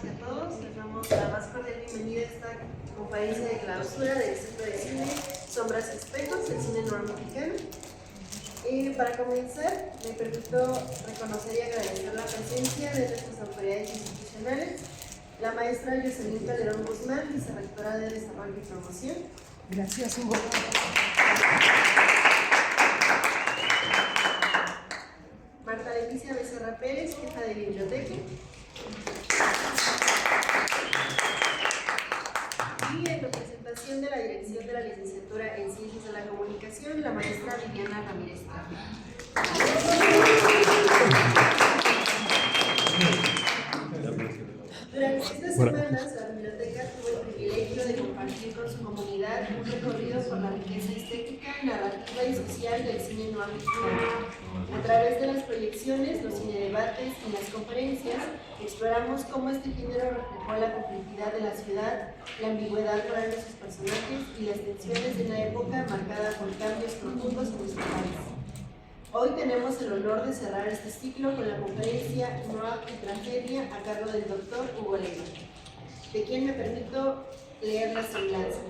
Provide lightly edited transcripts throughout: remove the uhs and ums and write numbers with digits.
todas y a todos. Les damos la más cordial bienvenida a esta conferencia de clausura del Centro de Cine Sombras y Espejos, el cine norteamericano. Para comenzar, me permito reconocer y agradecer la presencia de nuestras autoridades institucionales, la maestra Jocelyn Calderón Guzmán, vicerrectora de Desarrollo y Promoción. Gracias, Hugo. Marta Leticia Becerra Pérez, jefa de biblioteca. Y en representación de la dirección de la licenciatura en Ciencias de la Comunicación, la maestra Viviana Ramírez. Durante estas semanas, la biblioteca tuvo el privilegio de compartir con su comunidad un recorrido por la riqueza estética, narrativa y social del cine noir mexicano. A través de las proyecciones, los cinedebates y las conferencias, exploramos cómo este género reflejó la complejidad de la ciudad, la ambigüedad moral de sus personajes y las tensiones de una época marcada por cambios profundos en nuestro país. Hoy tenemos el honor de cerrar este ciclo con la conferencia Noir y Tragedia a cargo del Dr. Hugo Leiva, de quien me permito leer la semblanza.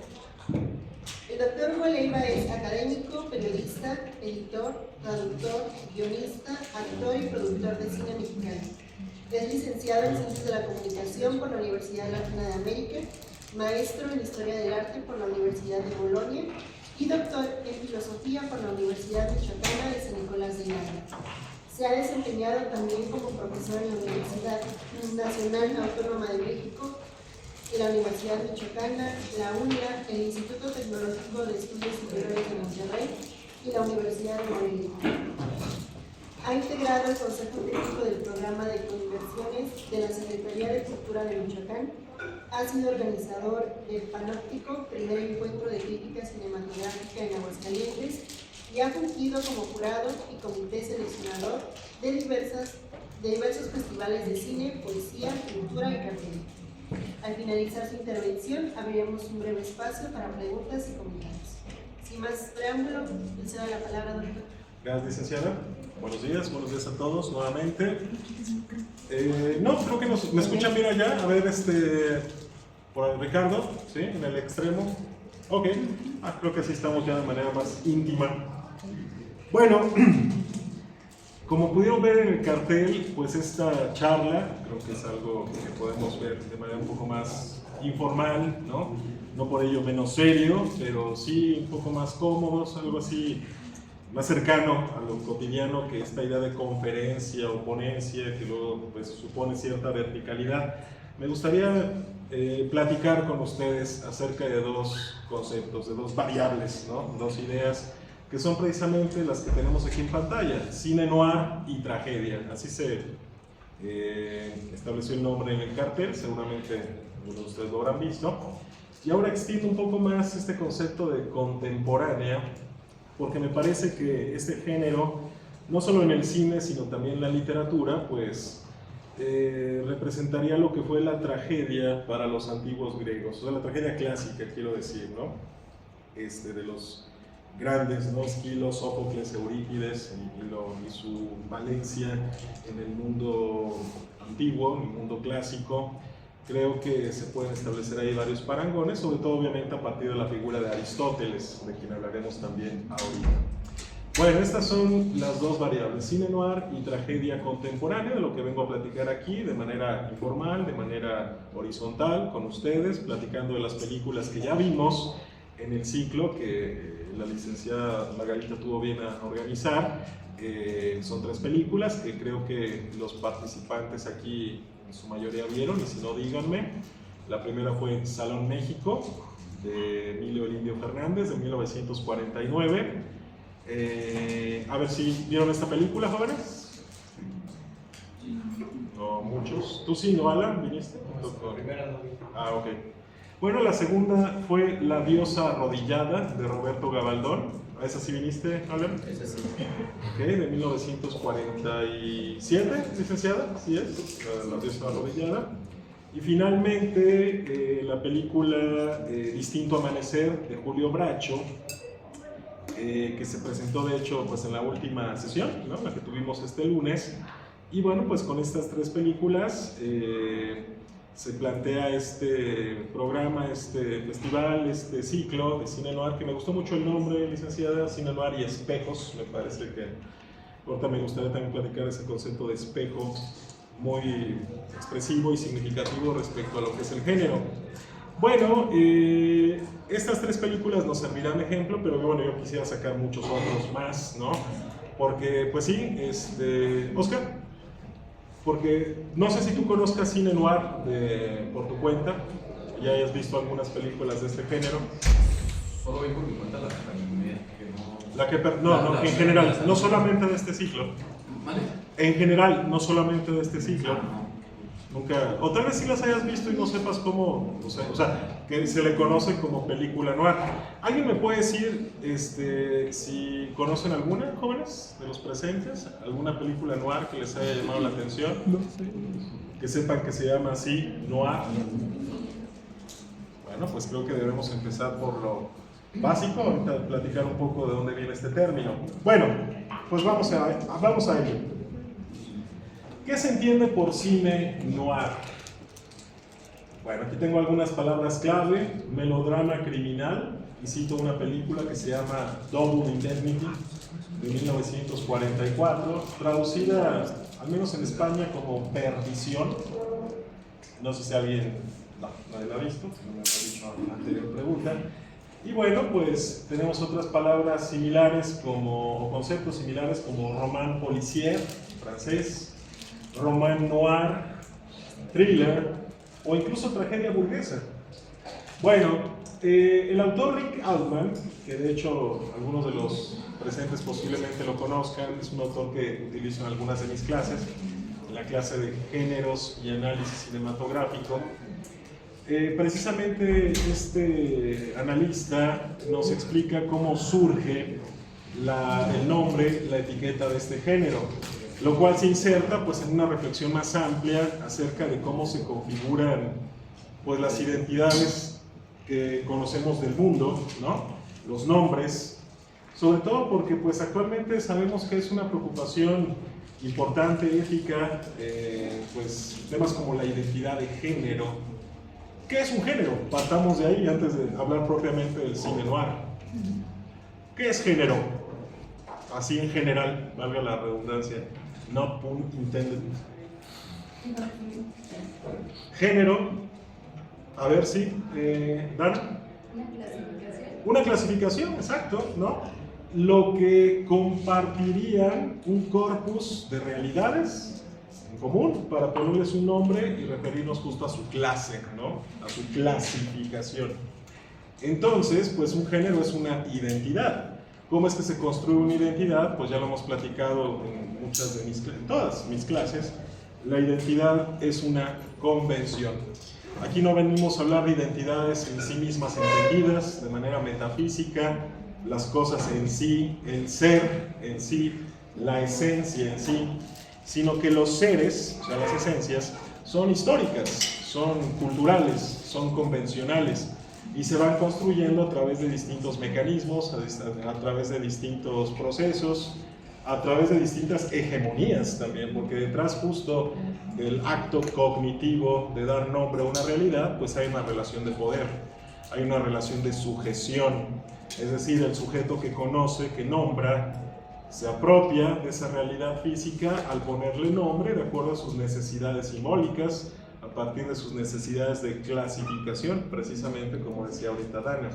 El Dr. Hugo Leiva es académico, periodista, editor, traductor, guionista, actor y productor de cine mexicano. Es licenciado en Ciencias de la Comunicación por la Universidad Latina de América, maestro en Historia del Arte por la Universidad de Bolonia y doctor en Filosofía por la Universidad Michoacana de San Nicolás de Hidalgo. Se ha desempeñado también como profesor en la Universidad Nacional Autónoma de México y la Universidad Michoacana, la UNLA, el Instituto Tecnológico de Estudios Superiores de Monterrey y la Universidad de Morelia. Ha integrado el Consejo Técnico del Programa de Coinversiones de la Secretaría de Cultura de Michoacán. Ha sido organizador del Panóptico, primer encuentro de crítica cinematográfica en Aguascalientes, y ha fungido como jurado y comité seleccionador de diversos festivales de cine, poesía, cultura y cartel. Al finalizar su intervención, abriremos un breve espacio para preguntas y comentarios. Sin más preámbulo, le cedo la palabra, doctor. Gracias, licenciada. Buenos días a todos nuevamente. No, creo que me escuchan bien allá. A ver, por Ricardo, ¿sí? En el extremo. Ok, creo que sí estamos ya de manera más íntima. Bueno, como pudieron ver en el cartel, pues esta charla, creo que es algo que podemos ver de manera un poco más informal, ¿no? No por ello menos serio, pero sí un poco más cómodos, algo así más cercano a lo cotidiano que esta idea de conferencia o ponencia, que luego pues, supone cierta verticalidad. Me gustaría platicar con ustedes acerca de dos conceptos, de dos variables, ¿no? Dos ideas que son precisamente las que tenemos aquí en pantalla, cine noir y tragedia. Así se estableció el nombre en el cartel, seguramente algunos de ustedes lo habrán visto. Y ahora extiendo un poco más este concepto de contemporánea, porque me parece que este género, no solo en el cine, sino también en la literatura, pues representaría lo que fue la tragedia para los antiguos griegos, o sea, la tragedia clásica, quiero decir, ¿no? De los grandes, ¿no? Esquilos, Sófocles, Eurípides y su valencia en el mundo antiguo, en el mundo clásico. Creo que se pueden establecer ahí varios parangones, sobre todo obviamente a partir de la figura de Aristóteles, de quien hablaremos también ahorita. Bueno, estas son las dos variables, cine noir y tragedia contemporánea, de lo que vengo a platicar aquí de manera informal, de manera horizontal con ustedes, platicando de las películas que ya vimos en el ciclo que la licenciada Margarita tuvo bien a organizar. Son 3 películas que creo que los participantes aquí en su mayoría vieron, y si no, díganme. La primera fue Salón México, de Emilio el Indio Fernández, de 1949. A ver si vieron esta película, jóvenes. No, muchos. ¿Tú sí, no, Alan? ¿Viniste? La primera no vi. Ok. Bueno, la segunda fue La diosa arrodillada, de Roberto Gabaldón. ¿A esa sí viniste, Alan? Esa sí. Ok, de 1947, licenciada, ¿sí es? La diosa arrodillada. Y finalmente, la película Distinto Amanecer, de Julio Bracho, que se presentó de hecho pues, en la última sesión, ¿no? La que tuvimos este lunes. Y bueno, pues con estas 3 películas se plantea este programa, este festival, este ciclo de cine noir, que me gustó mucho el nombre, licenciada, Cine Noir y Espejos. Me parece que ahorita me gustaría también platicar ese concepto de espejo muy expresivo y significativo respecto a lo que es el género. Bueno, estas 3 películas nos servirán de ejemplo, pero bueno, yo quisiera sacar muchos otros más, ¿no? Porque, pues sí, Oscar, porque no sé si tú conozcas cine noir por tu cuenta, ya hayas visto algunas películas de este género. Solo vi por mi cuenta la que no... La que, no, en general, no solamente de este ciclo. ¿Vale? En general, no solamente de este ciclo. Nunca, o tal vez sí las hayas visto y no sepas cómo, o sea, que se le conoce como película noir. ¿Alguien me puede decir si conocen alguna, jóvenes, de los presentes? ¿Alguna película noir que les haya llamado la atención? No sé. Que sepan que se llama así, noir. Bueno, pues creo que debemos empezar por lo básico, ahorita platicar un poco de dónde viene este término. Bueno, pues vamos a ello. ¿Qué se entiende por cine noir? Bueno, aquí tengo algunas palabras clave: melodrama criminal, y cito una película que se llama Double Indemnity, de 1944, traducida, al menos en España, como Perdición. No sé si alguien, nadie la ha visto, si no me lo ha dicho en la anterior pregunta. Y bueno, pues tenemos otras palabras similares o conceptos similares como roman policier, francés, roman noir, thriller o incluso tragedia burguesa. Bueno, el autor Rick Altman, que de hecho algunos de los presentes posiblemente lo conozcan, es un autor que utilizo en algunas de mis clases, en la clase de géneros y análisis cinematográfico. Precisamente este analista nos explica cómo surge el nombre, la etiqueta de este género, lo cual se inserta pues en una reflexión más amplia acerca de cómo se configuran pues las identidades que conocemos del mundo, ¿no? Los nombres, sobre todo porque pues actualmente sabemos que es una preocupación importante, ética, pues temas como la identidad de género. ¿Qué es un género? Partamos de ahí antes de hablar propiamente del cine noir. ¿Qué es género? Así en general, valga la redundancia. No pun intended. Género, a ver si, Dan. Una clasificación, exacto, ¿no? Lo que compartirían un corpus de realidades en común para ponerles un nombre y referirnos justo a su clase, ¿no? A su clasificación. Entonces, pues un género es una identidad. ¿Cómo es que se construye una identidad? Pues ya lo hemos platicado en todas mis clases. La identidad es una convención. Aquí no venimos a hablar de identidades en sí mismas entendidas de manera metafísica, las cosas en sí, el ser en sí, la esencia en sí, sino que los seres, o sea, las esencias, son históricas, son culturales, son convencionales, y se van construyendo a través de distintos mecanismos, a través de distintos procesos, a través de distintas hegemonías también, porque detrás justo del acto cognitivo de dar nombre a una realidad, pues hay una relación de poder, hay una relación de sujeción, es decir, el sujeto que conoce, que nombra, se apropia de esa realidad física al ponerle nombre de acuerdo a sus necesidades simbólicas, a partir de sus necesidades de clasificación, precisamente como decía ahorita Dana.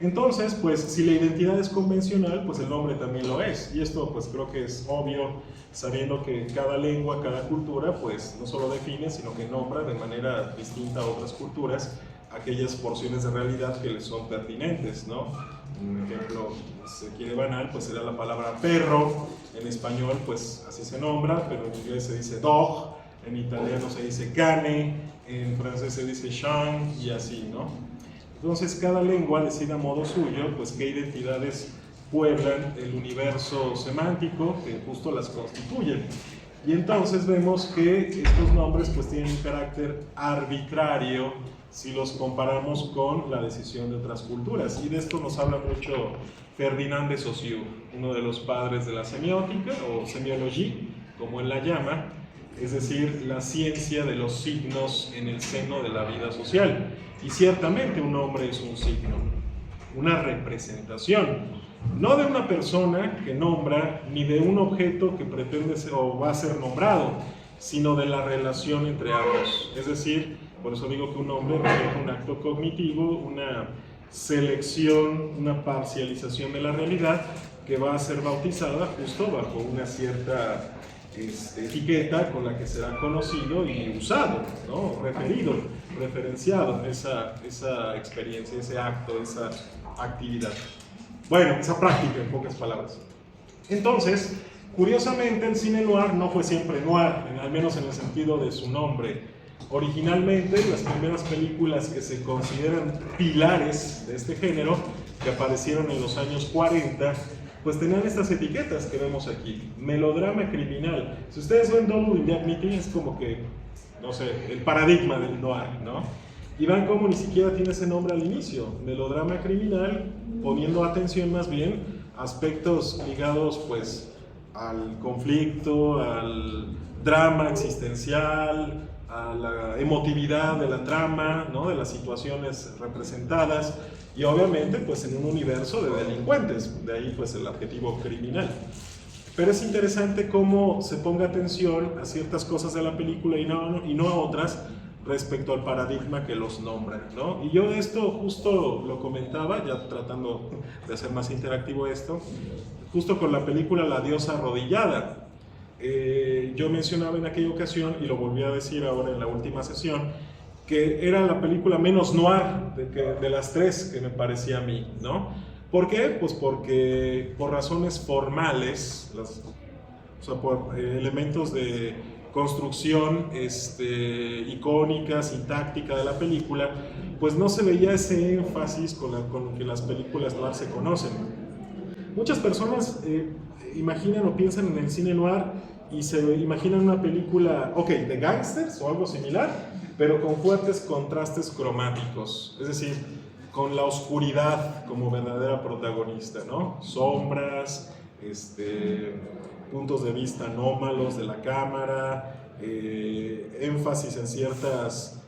Entonces, pues si la identidad es convencional, pues el nombre también lo es, y esto pues creo que es obvio, sabiendo que cada lengua, cada cultura, pues no solo define, sino que nombra de manera distinta a otras culturas aquellas porciones de realidad que les son pertinentes, ¿no? Un ejemplo, si se quiere banal, pues sería la palabra perro, en español pues así se nombra, pero en inglés se dice dog, en italiano se dice cane, en francés se dice chien, y así, ¿no? Entonces cada lengua decide a modo suyo pues qué identidades pueblan el universo semántico que justo las constituyen. Y entonces vemos que estos nombres pues tienen un carácter arbitrario si los comparamos con la decisión de otras culturas. Y de esto nos habla mucho Ferdinand de Saussure, uno de los padres de la semiótica o semiología, como él la llama, es decir, la ciencia de los signos en el seno de la vida social. Y ciertamente un nombre es un signo, una representación, no de una persona que nombra, ni de un objeto que pretende ser o va a ser nombrado, sino de la relación entre ambos. Es decir, por eso digo que un nombre refleja un acto cognitivo, una selección, una parcialización de la realidad que va a ser bautizada justo bajo una cierta etiqueta con la que será conocido y usado, ¿no? Referido, referenciado esa experiencia, ese acto, esa actividad. Bueno, esa práctica en pocas palabras. Entonces, curiosamente el cine noir no fue siempre noir, al menos en el sentido de su nombre. Originalmente, las primeras películas que se consideran pilares de este género, que aparecieron en los años 40, pues tenían estas etiquetas que vemos aquí. Melodrama criminal. Si ustedes ven Double Indemnity, es como que, no sé, el paradigma del noir, ¿no? Y van como ni siquiera tiene ese nombre al inicio. Melodrama criminal, poniendo atención más bien a aspectos ligados pues al conflicto, al drama existencial, a la emotividad de la trama, ¿no? De las situaciones representadas, y obviamente pues en un universo de delincuentes, de ahí pues el adjetivo criminal. Pero es interesante cómo se ponga atención a ciertas cosas de la película y no a otras respecto al paradigma que los nombra, ¿no? Y yo esto justo lo comentaba, ya tratando de hacer más interactivo esto, justo con la película La diosa arrodillada. Yo mencionaba en aquella ocasión, y lo volví a decir ahora en la última sesión, que era la película menos noir de las tres que me parecía a mí, ¿no? ¿Por qué? Pues porque por razones formales, o sea, por elementos de construcción icónica, sintáctica de la película, pues no se veía ese énfasis con que las películas noir se conocen. Muchas personas imaginan o piensan en el cine noir y se imaginan una película, de gángsters o algo similar, pero con fuertes contrastes cromáticos, es decir, con la oscuridad como verdadera protagonista, ¿no? Sombras, puntos de vista anómalos de la cámara, énfasis en ciertas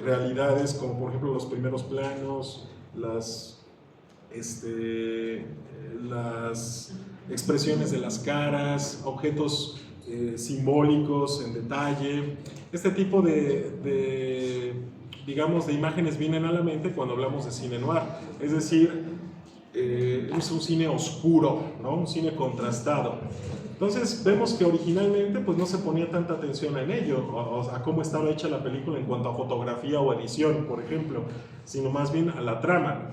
realidades, como por ejemplo los primeros planos, las expresiones de las caras, objetos simbólicos en detalle. Este tipo digamos, de imágenes vienen a la mente cuando hablamos de cine noir, es decir, es un cine oscuro, ¿no? Un cine contrastado. Entonces vemos que originalmente pues no se ponía tanta atención en ello, a cómo estaba hecha la película en cuanto a fotografía o edición, por ejemplo, sino más bien a la trama.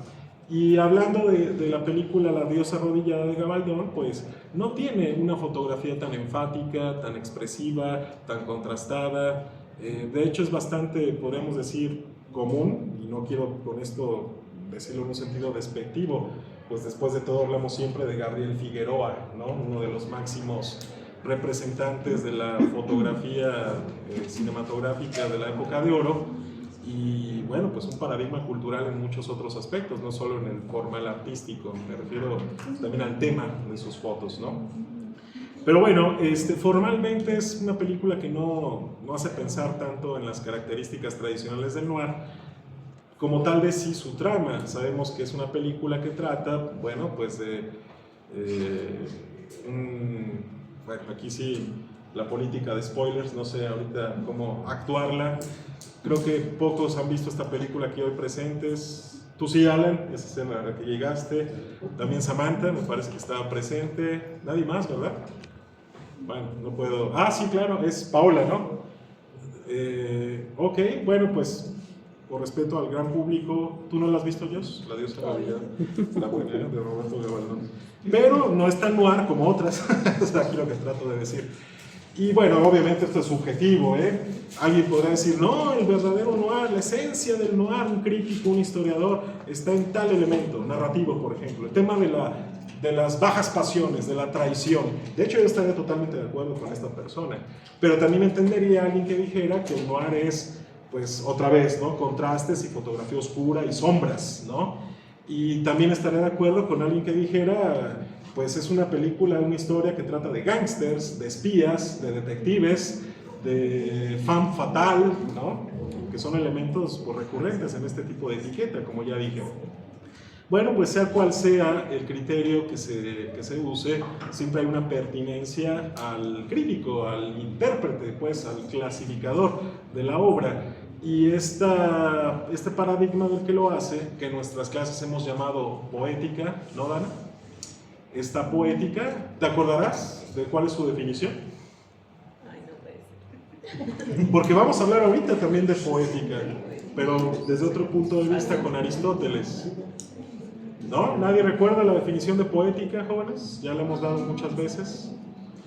Y hablando de la película La diosa arrodillada de Gabaldón, pues no tiene una fotografía tan enfática, tan expresiva, tan contrastada. De hecho es bastante, podemos decir, común, y no quiero con esto decirlo en un sentido despectivo, pues después de todo hablamos siempre de Gabriel Figueroa, ¿no? Uno de los máximos representantes de la fotografía cinematográfica de la época de oro, y bueno, pues un paradigma cultural en muchos otros aspectos, no solo en el formal artístico, me refiero también al tema de sus fotos, ¿no? Pero bueno, formalmente es una película que no hace pensar tanto en las características tradicionales del noir, como tal vez sí su trama. Sabemos que es una película que trata, bueno, pues de bueno, aquí sí la política de spoilers, no sé ahorita cómo actuarla. Creo que pocos han visto esta película aquí hoy presentes. Tú sí, Alan, esa escena a la que llegaste. También Samantha, me parece que estaba presente. Nadie más, ¿verdad? Bueno, no puedo... Ah, sí, claro, es Paola, ¿no? Ok, bueno, pues por respeto al gran público, ¿tú no la has visto, Jos? La diosa arrodillada, la buena de Roberto Gabaldón. Pero no es tan noir como otras, es aquí lo que trato de decir. Y bueno, obviamente esto es subjetivo, ¿eh? Alguien podrá decir, no, el verdadero noir, la esencia del noir, un crítico, un historiador, está en tal elemento narrativo, por ejemplo, el tema de las bajas pasiones, de la traición. De hecho, yo estaría totalmente de acuerdo con esta persona, pero también entendería a alguien que dijera que el noir es, pues, otra vez, ¿no? Contrastes y fotografía oscura y sombras, ¿no? Y también estaría de acuerdo con alguien que dijera, pues es una película, una historia que trata de gángsters, de espías, de detectives, de femme fatale, ¿no? Que son elementos pues, recurrentes en este tipo de etiqueta, como ya dije. Bueno, pues sea cual sea el criterio que se use, siempre hay una pertinencia al crítico, al intérprete, pues al clasificador de la obra. Y este paradigma del que lo hace, que en nuestras clases hemos llamado poética, ¿no, Dana? Esta poética, ¿te acordarás de cuál es su definición? Ay, no puede ser. Porque vamos a hablar ahorita también de poética, pero desde otro punto de vista con Aristóteles. ¿No? ¿Nadie recuerda la definición de poética, jóvenes? Ya la hemos dado muchas veces.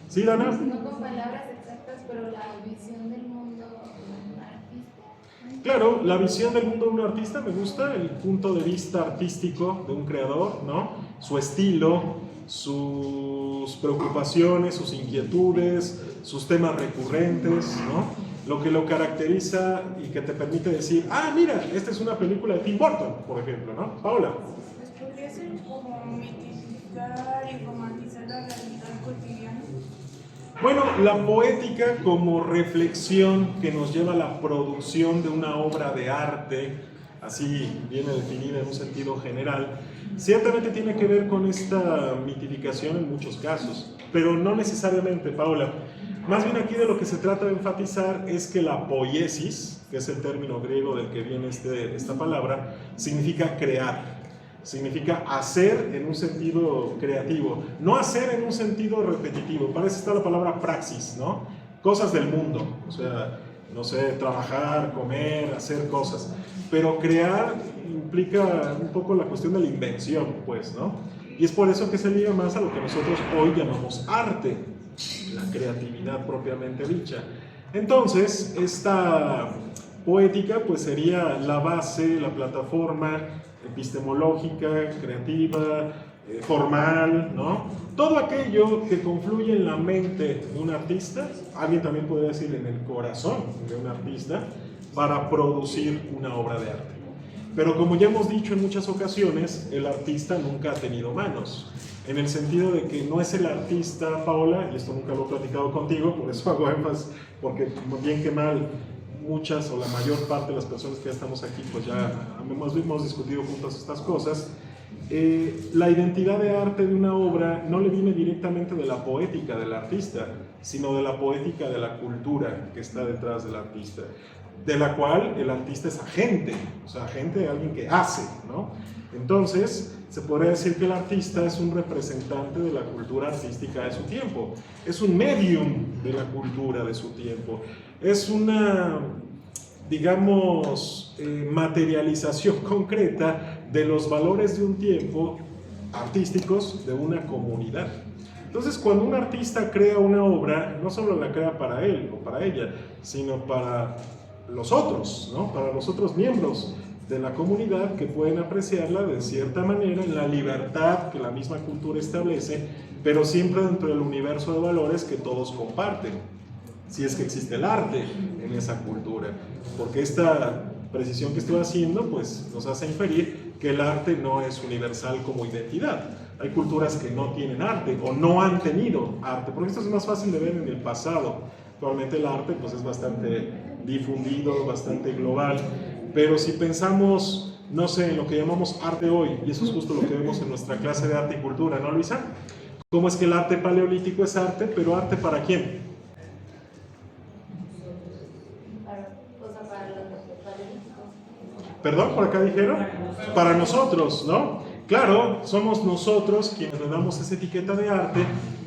¿Sí, Dana? No con palabras exactas, pero la visión del mundo de un artista. Claro, la visión del mundo de un artista me gusta, el punto de vista artístico de un creador, ¿no? Su estilo, sus preocupaciones, sus inquietudes, sus temas recurrentes, ¿no? Lo que lo caracteriza y que te permite decir, ah, mira, esta es una película de Tim Burton, por ejemplo, ¿no? Paola. Podría ser como mitificar y romantizar la realidad cotidiana. Bueno, la poética como reflexión que nos lleva a la producción de una obra de arte, así viene definida en un sentido general, ciertamente tiene que ver con esta mitificación en muchos casos, pero no necesariamente, Paola. Más bien aquí de lo que se trata de enfatizar es que la poiesis, que es el término griego del que viene esta palabra, significa crear. Significa hacer en un sentido creativo, no hacer en un sentido repetitivo. Para eso está la palabra praxis, ¿no? Cosas del mundo, o sea, no sé, trabajar, comer, hacer cosas. Pero crear implica un poco la cuestión de la invención, pues, ¿no? Y es por eso que se liga más a lo que nosotros hoy llamamos arte, la creatividad propiamente dicha. Entonces, esta poética pues sería la base, la plataforma epistemológica, creativa, formal, ¿no? Todo aquello que confluye en la mente de un artista, alguien también puede decir en el corazón de un artista, para producir una obra de arte. Pero como ya hemos dicho en muchas ocasiones, el artista nunca ha tenido manos, en el sentido de que no es el artista, Paola, y esto nunca lo he platicado contigo, por eso hago énfasis, porque bien que mal, muchas o la mayor parte de las personas que ya estamos aquí, pues ya hemos discutido juntas estas cosas. La identidad de arte de una obra no le viene directamente de la poética del artista, sino de la poética de la cultura que está detrás del artista, de la cual el artista es agente, o sea, agente de alguien que hace, ¿no? Entonces, se podría decir que el artista es un representante de la cultura artística de su tiempo, es un medium de la cultura de su tiempo, es una, digamos, materialización concreta de los valores de un tiempo artísticos de una comunidad. Entonces, cuando un artista crea una obra, no solo la crea para él o para ella, sino para los otros, ¿no? Para los otros miembros de la comunidad que pueden apreciarla de cierta manera en la libertad que la misma cultura establece, pero siempre dentro del universo de valores que todos comparten, si es que existe el arte en esa cultura, porque esta precisión que estoy haciendo pues nos hace inferir que el arte no es universal como identidad. Hay culturas que no tienen arte o no han tenido arte, porque esto es más fácil de ver en el pasado. Actualmente el arte pues es bastante difundido, bastante global, pero si pensamos, no sé, en lo que llamamos arte hoy, y eso es justo lo que vemos en nuestra clase de arte y cultura, ¿no, Luisa? ¿Cómo es que el arte paleolítico es arte, pero arte para quién? Para los paleolíticos. ¿Perdón? ¿Por acá dijeron? Para nosotros, ¿no? Claro, somos nosotros quienes le damos esa etiqueta de arte,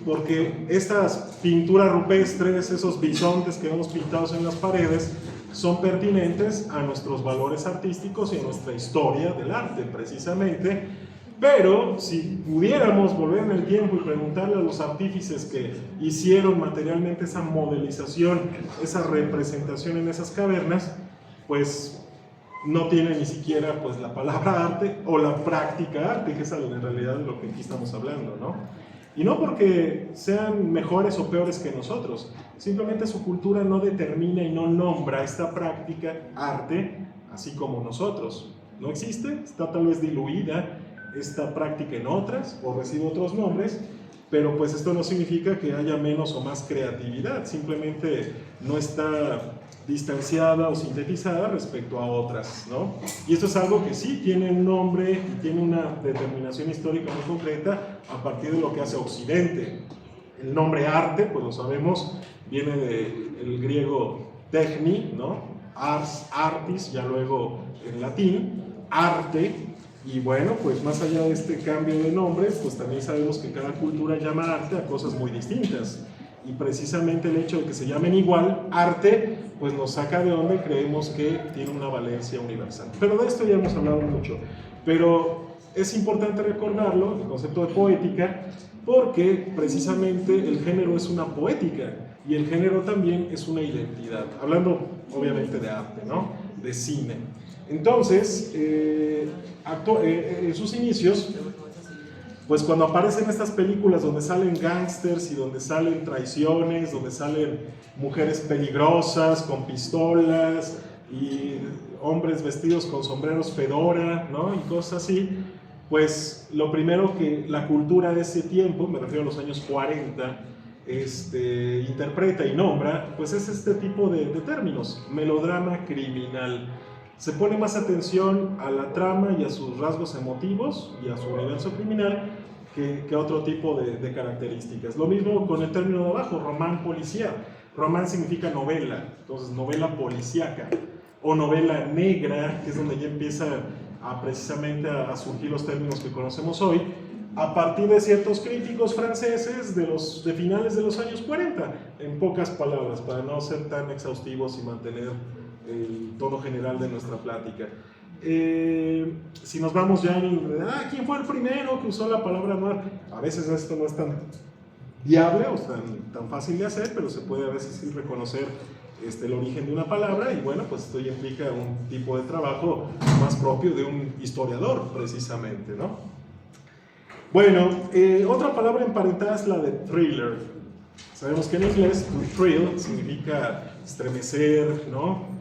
porque estas pinturas rupestres, esos bisontes que vemos pintados en las paredes, son pertinentes a nuestros valores artísticos y a nuestra historia del arte, precisamente. Pero si pudiéramos volver en el tiempo y preguntarle a los artífices que hicieron materialmente esa modelización, esa representación en esas cavernas, pues no tiene ni siquiera pues, la palabra arte o la práctica arte, que es en realidad de lo que aquí estamos hablando, ¿no? Y no porque sean mejores o peores que nosotros, simplemente su cultura no determina y no nombra esta práctica arte así como nosotros. No existe, está tal vez diluida esta práctica en otras o recibe otros nombres, pero pues esto no significa que haya menos o más creatividad, simplemente no está distanciada o sintetizada respecto a otras, ¿no? Y esto es algo que sí tiene un nombre y tiene una determinación histórica muy concreta a partir de lo que hace Occidente. El nombre arte, pues lo sabemos, viene del griego techni, ¿no? Ars, artis, ya luego en latín, arte. Y bueno, pues más allá de este cambio de nombre, pues también sabemos que cada cultura llama arte a cosas muy distintas. Y precisamente el hecho de que se llamen igual, arte, pues nos saca de onda y creemos que tiene una valencia universal. Pero de esto ya hemos hablado mucho. Pero es importante recordarlo, el concepto de poética, porque precisamente el género es una poética y el género también es una identidad. Hablando obviamente de arte, ¿no? De cine. Entonces, en sus inicios, pues cuando aparecen estas películas donde salen gángsters y donde salen traiciones, donde salen mujeres peligrosas con pistolas y hombres vestidos con sombreros fedora, ¿no? Y cosas así, pues lo primero que la cultura de ese tiempo, me refiero a los años 40, interpreta y nombra, pues es este tipo de términos, melodrama criminal. Se pone más atención a la trama y a sus rasgos emotivos y a su universo criminal que a otro tipo de características. Lo mismo con el término de abajo, román policial. Román significa novela, entonces novela policíaca o novela negra, que es donde ya empieza precisamente a surgir los términos que conocemos hoy, a partir de ciertos críticos franceses de finales de los años 40, en pocas palabras, para no ser tan exhaustivos y mantener el tono general de nuestra plática. Si nos vamos ya en ¿quién fue el primero que usó la palabra noir? A veces esto no es tan viable o tan fácil de hacer, pero se puede a veces sí reconocer el origen de una palabra, y bueno, pues esto ya implica un tipo de trabajo más propio de un historiador, precisamente, ¿no? Bueno, otra palabra emparentada es la de thriller. Sabemos que en inglés to thrill significa estremecer, ¿no?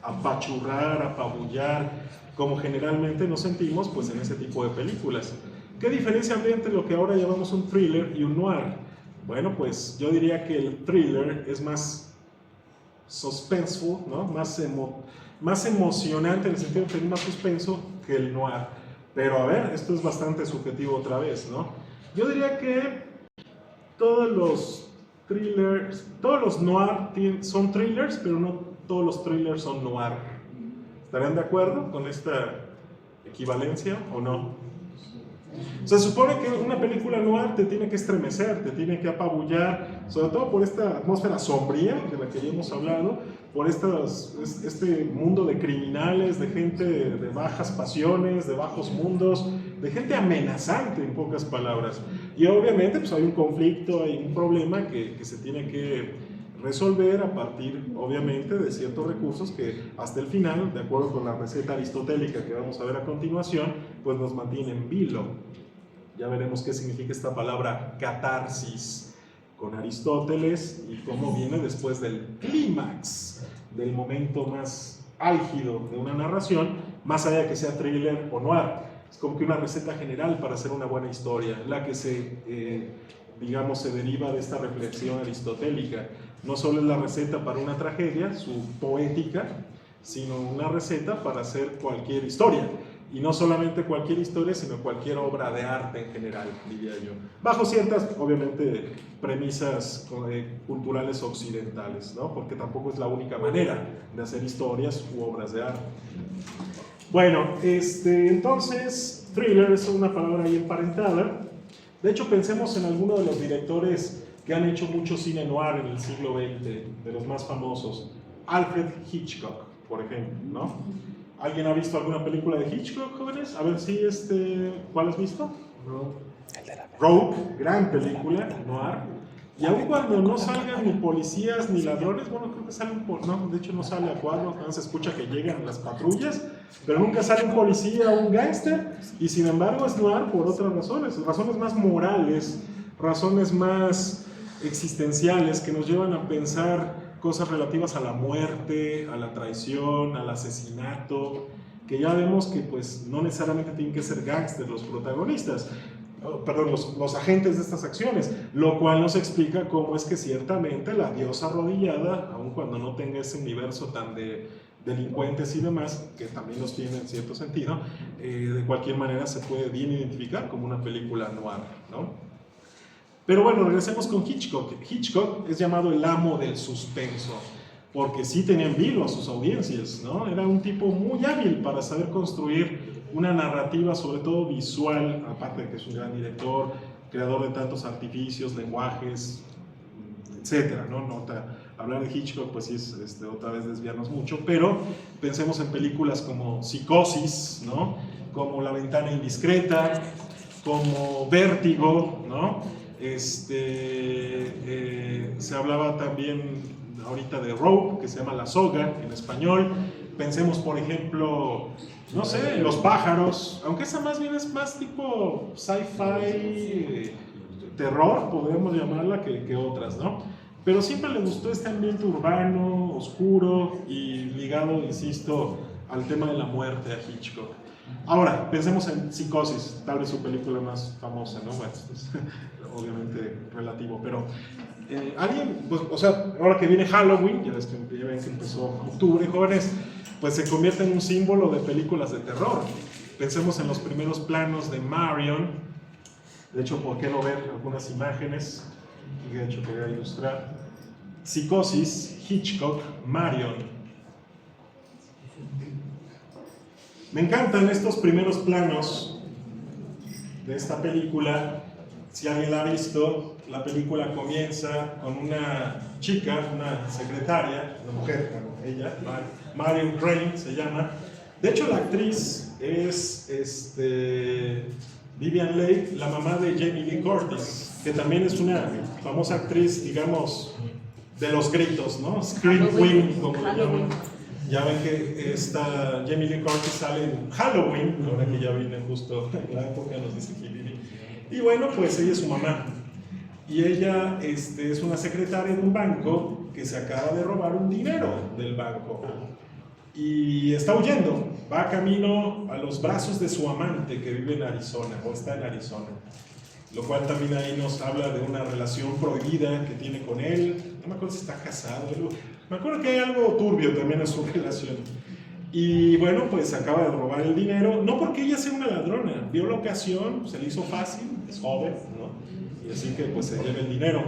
Apachurrar, apabullar, como generalmente nos sentimos pues en ese tipo de películas. ¿Qué diferencia habría entre lo que ahora llamamos un thriller y un noir? Bueno, pues yo diría que el thriller es más suspenseful, ¿no? Más emocionante en el sentido de tener más suspenso que el noir. Pero a ver, esto es bastante subjetivo otra vez, ¿no? Yo diría que todos los thrillers, todos los noir son thrillers, pero no todos los thrillers son noir. ¿Estarían de acuerdo con esta equivalencia o no? Se supone que una película noir te tiene que estremecer, te tiene que apabullar, sobre todo por esta atmósfera sombría de la que ya hemos hablado, por este mundo de criminales, de gente de bajas pasiones, de bajos mundos, de gente amenazante, en pocas palabras. Y obviamente pues hay un conflicto, hay un problema que se tiene que resolver a partir, obviamente, de ciertos recursos que hasta el final, de acuerdo con la receta aristotélica que vamos a ver a continuación, pues nos mantienen en vilo. Ya veremos qué significa esta palabra catarsis con Aristóteles y cómo viene después del clímax, del momento más álgido de una narración, más allá de que sea thriller o noir. Es como que una receta general para hacer una buena historia, la que se deriva de esta reflexión aristotélica. No solo es la receta para una tragedia, su poética, sino una receta para hacer cualquier historia. Y no solamente cualquier historia, sino cualquier obra de arte en general, diría yo. Bajo ciertas, obviamente, premisas culturales occidentales, ¿no? Porque tampoco es la única manera de hacer historias u obras de arte. Bueno, entonces, thriller es una palabra ahí emparentada. De hecho, pensemos en alguno de los directores que han hecho mucho cine noir en el siglo XX, de los más famosos. Alfred Hitchcock, por ejemplo, ¿no? ¿Alguien ha visto alguna película de Hitchcock, jóvenes? A ver si, ¿cuál has visto? Rogue, gran película, noir. Y aun cuando no salgan ni policías ni ladrones, bueno, creo que salen no, de hecho no sale a cuadro, nada más se escucha que llegan las patrullas, pero nunca sale un policía o un gángster, y sin embargo es noir por otras razones más morales, razones más existenciales que nos llevan a pensar cosas relativas a la muerte, a la traición, al asesinato, que ya vemos que pues no necesariamente tienen que ser gángsters los protagonistas. los agentes de estas acciones, lo cual nos explica cómo es que ciertamente la diosa arrodillada, aun cuando no tenga ese universo tan de delincuentes y demás, que también los tiene en cierto sentido, de cualquier manera se puede bien identificar como una película noir, ¿no? Pero bueno, regresemos con Hitchcock. Hitchcock es llamado el amo del suspenso, porque sí tenía en vilo a sus audiencias, ¿no? Era un tipo muy hábil para saber construir una narrativa, sobre todo visual, aparte de que es un gran director, creador de tantos artificios, lenguajes, etcétera, ¿no? Hablar de Hitchcock, pues sí es otra vez desviarnos mucho, pero pensemos en películas como Psicosis, ¿no? Como La ventana indiscreta, como Vértigo, ¿no? Se hablaba también ahorita de Rope, que se llama La soga en español. Pensemos, por ejemplo, no sé, Los pájaros, aunque esa más bien es más tipo sci-fi, terror, podríamos llamarla, que otras, ¿no? Pero siempre le gustó este ambiente urbano, oscuro y ligado, insisto, al tema de la muerte a Hitchcock. Ahora, pensemos en Psicosis, tal vez su película más famosa, ¿no? Bueno, pues, obviamente relativo, pero alguien, pues, o sea, ahora que viene Halloween, ya ven que empezó octubre, jóvenes, pues se convierte en un símbolo de películas de terror. Pensemos en los primeros planos de Marion. De hecho, ¿por qué no ver algunas imágenes? Y de hecho quería ilustrar. Psicosis, Hitchcock, Marion. Me encantan estos primeros planos de esta película. Si alguien la ha visto, la película comienza con una chica, una secretaria, una mujer, bueno, ella, Marion Crane se llama. De hecho, la actriz es Vivian Leigh, la mamá de Jamie Lee Curtis, que también es una famosa actriz, digamos, de los gritos, ¿no? Scream Queen, como le llaman. Ya ven que esta Jamie Lee Curtis sale en Halloween, ahora que ya viene justo en la época, nos dice Kilini. Y bueno, pues ella es su mamá. Y ella es una secretaria de un banco que se acaba de robar un dinero del banco. Y está huyendo, va camino a los brazos de su amante que vive en Arizona, o está en Arizona. Lo cual también ahí nos habla de una relación prohibida que tiene con él. No me acuerdo si está casado, me acuerdo que hay algo turbio también en su relación. Y bueno, pues acaba de robar el dinero, no porque ella sea una ladrona, vio la ocasión, se le hizo fácil, es joven, ¿no? Y así que pues se lleva el dinero.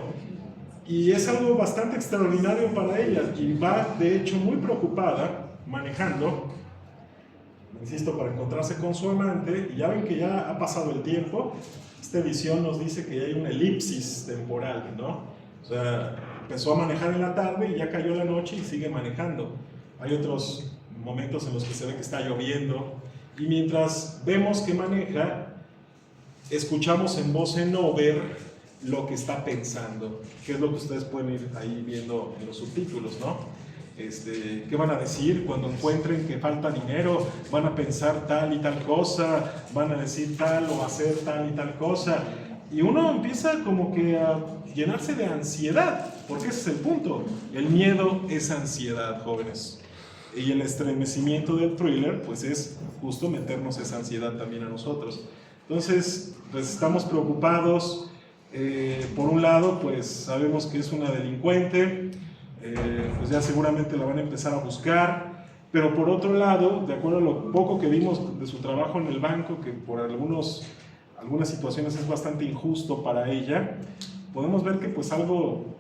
Y es algo bastante extraordinario para ella, y va de hecho muy preocupada manejando, insisto, para encontrarse con su amante, y ya ven que ya ha pasado el tiempo. Esta edición nos dice que ya hay una elipsis temporal, ¿no? O sea, empezó a manejar en la tarde y ya cayó la noche y sigue manejando. Hay otros momentos en los que se ve que está lloviendo, y mientras vemos que maneja, escuchamos en voz en over lo que está pensando, que es lo que ustedes pueden ir ahí viendo en los subtítulos, ¿no? ¿Qué van a decir cuando encuentren que falta dinero? Van a pensar tal y tal cosa, van a decir tal o hacer tal y tal cosa, y uno empieza como que a llenarse de ansiedad, porque ese es el punto. El miedo es ansiedad, jóvenes, y el estremecimiento del thriller pues es justo meternos esa ansiedad también a nosotros. Entonces pues estamos preocupados. Por un lado pues sabemos que es una delincuente, pues ya seguramente la van a empezar a buscar, pero por otro lado, de acuerdo a lo poco que vimos de su trabajo en el banco, que por algunas situaciones es bastante injusto para ella, podemos ver que pues algo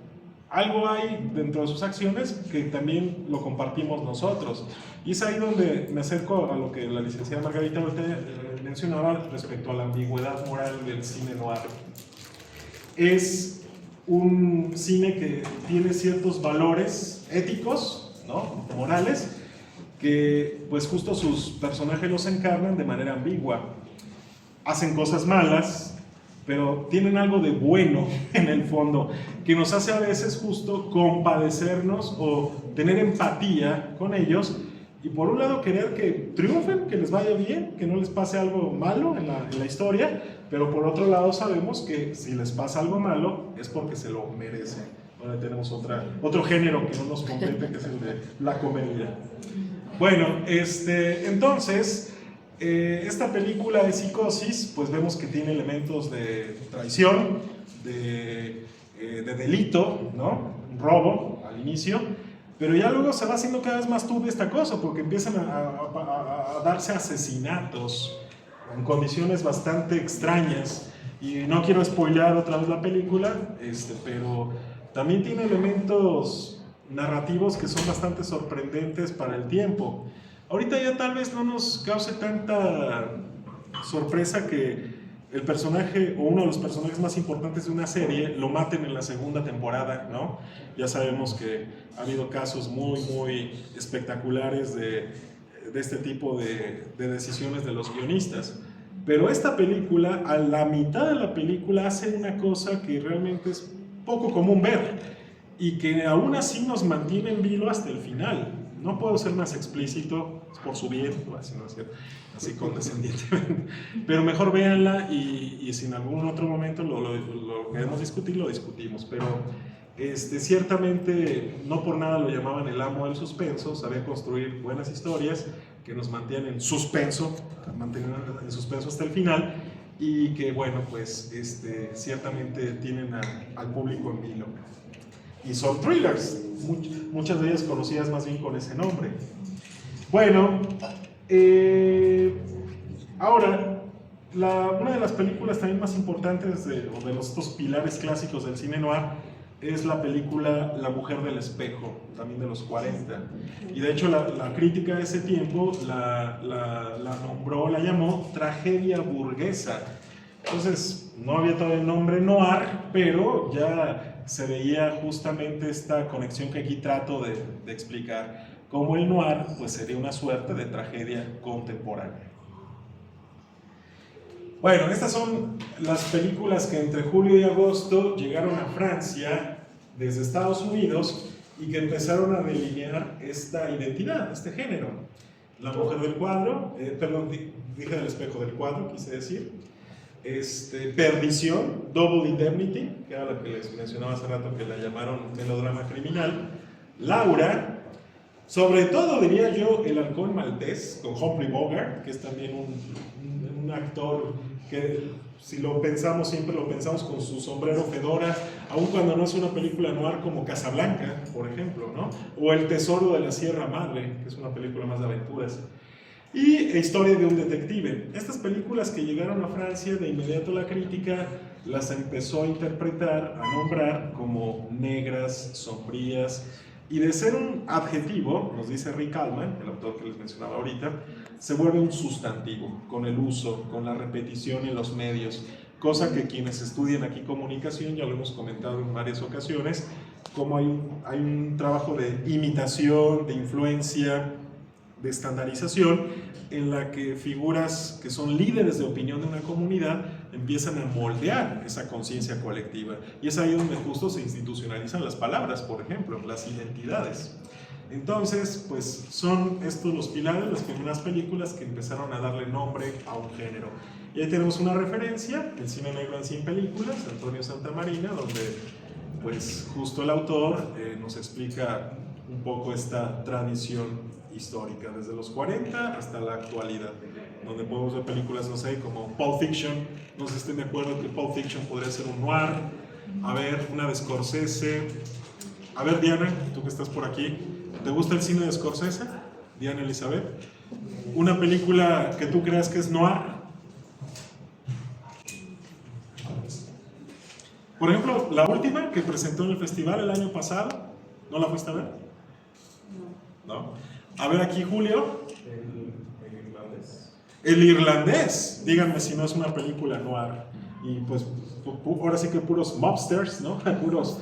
hay dentro de sus acciones que también lo compartimos nosotros. Y es ahí donde me acerco a lo que la licenciada Margarita mencionaba respecto a la ambigüedad moral del cine noir. Es un cine que tiene ciertos valores éticos, ¿no? Morales, que pues justo sus personajes los encarnan de manera ambigua. Hacen cosas malas, pero tienen algo de bueno en el fondo, que nos hace a veces justo compadecernos o tener empatía con ellos, y por un lado querer que triunfen, que les vaya bien, que no les pase algo malo en la historia, pero por otro lado sabemos que si les pasa algo malo es porque se lo merecen. Ahora tenemos otro género que no nos compete, que es el de la comedia. Bueno, entonces Esta película de Psicosis, pues vemos que tiene elementos de traición, de delito, ¿no? Robo al inicio, pero ya luego se va haciendo cada vez más turbia esta cosa, porque empiezan a darse asesinatos en condiciones bastante extrañas, y no quiero spoilear otra vez la película, pero también tiene elementos narrativos que son bastante sorprendentes para el tiempo. Ahorita ya tal vez no nos cause tanta sorpresa que el personaje o uno de los personajes más importantes de una serie lo maten en la segunda temporada, ¿no? Ya sabemos que ha habido casos muy, muy espectaculares de este tipo de decisiones de los guionistas. Pero esta película, a la mitad de la película, hace una cosa que realmente es poco común ver y que aún así nos mantiene en vilo hasta el final. No puedo ser más explícito, es por su bien, así condescendientemente, pero mejor véanla y si en algún otro momento lo queremos discutir, lo discutimos. Pero ciertamente no por nada lo llamaban el amo del suspenso, sabía construir buenas historias que nos mantienen en suspenso, hasta el final, y que bueno, pues ciertamente tienen al público en vilo. Y son thrillers, muchas de ellas conocidas más bien con ese nombre. Bueno, ahora, una de las películas también más importantes de estos pilares clásicos del cine noir es la película La mujer del espejo, también de los 40. Y de hecho la crítica de ese tiempo la llamó tragedia burguesa. Entonces, no había todavía el nombre noir, pero ya se veía justamente esta conexión que aquí trato de explicar, como el noir pues sería una suerte de tragedia contemporánea. Bueno, estas son las películas que entre julio y agosto llegaron a Francia desde Estados Unidos y que empezaron a delinear esta identidad, este género. La mujer del cuadro, dije del espejo del cuadro, quise decir. Perdición, Double Indemnity, que era la que les mencionaba hace rato, que la llamaron melodrama criminal. Laura, sobre todo diría yo El halcón maltés, con Humphrey Bogart, que es también un actor que si lo pensamos, siempre lo pensamos con su sombrero fedora, aun cuando no es una película noir como Casablanca, por ejemplo, ¿no? O El tesoro de la Sierra Madre, que es una película más de aventuras. Y Historia de un detective. Estas películas que llegaron a Francia, de inmediato la crítica las empezó a interpretar, a nombrar como negras, sombrías, y de ser un adjetivo, nos dice Rick Allman, el autor que les mencionaba ahorita, se vuelve un sustantivo, con el uso, con la repetición en los medios, cosa que quienes estudian aquí comunicación, ya lo hemos comentado en varias ocasiones, como hay un trabajo de imitación, de influencia, de estandarización, en la que figuras que son líderes de opinión de una comunidad empiezan a moldear esa conciencia colectiva. Y es ahí donde justo se institucionalizan las palabras, por ejemplo, las identidades. Entonces, pues son estos los pilares, las primeras películas que empezaron a darle nombre a un género. Y ahí tenemos una referencia, el cine negro en 100 películas, Antonio Santamarina, donde pues justo el autor nos explica un poco esta tradición histórica, desde los 40 hasta la actualidad, donde podemos ver películas, no sé, como Pulp Fiction. No sé si estén de acuerdo que Pulp Fiction podría ser un noir. A ver, una de Scorsese. A ver, Diana, tú que estás por aquí, ¿te gusta el cine de Scorsese? Diana Elizabeth. Una película que tú creas que es noir. Por ejemplo, la última que presentó en el festival el año pasado, ¿no la fuiste a ver? ¿No? A ver aquí, Julio. El irlandés. El irlandés. Díganme si no es una película noir. Y pues ahora sí que puros mobsters, ¿no? Puros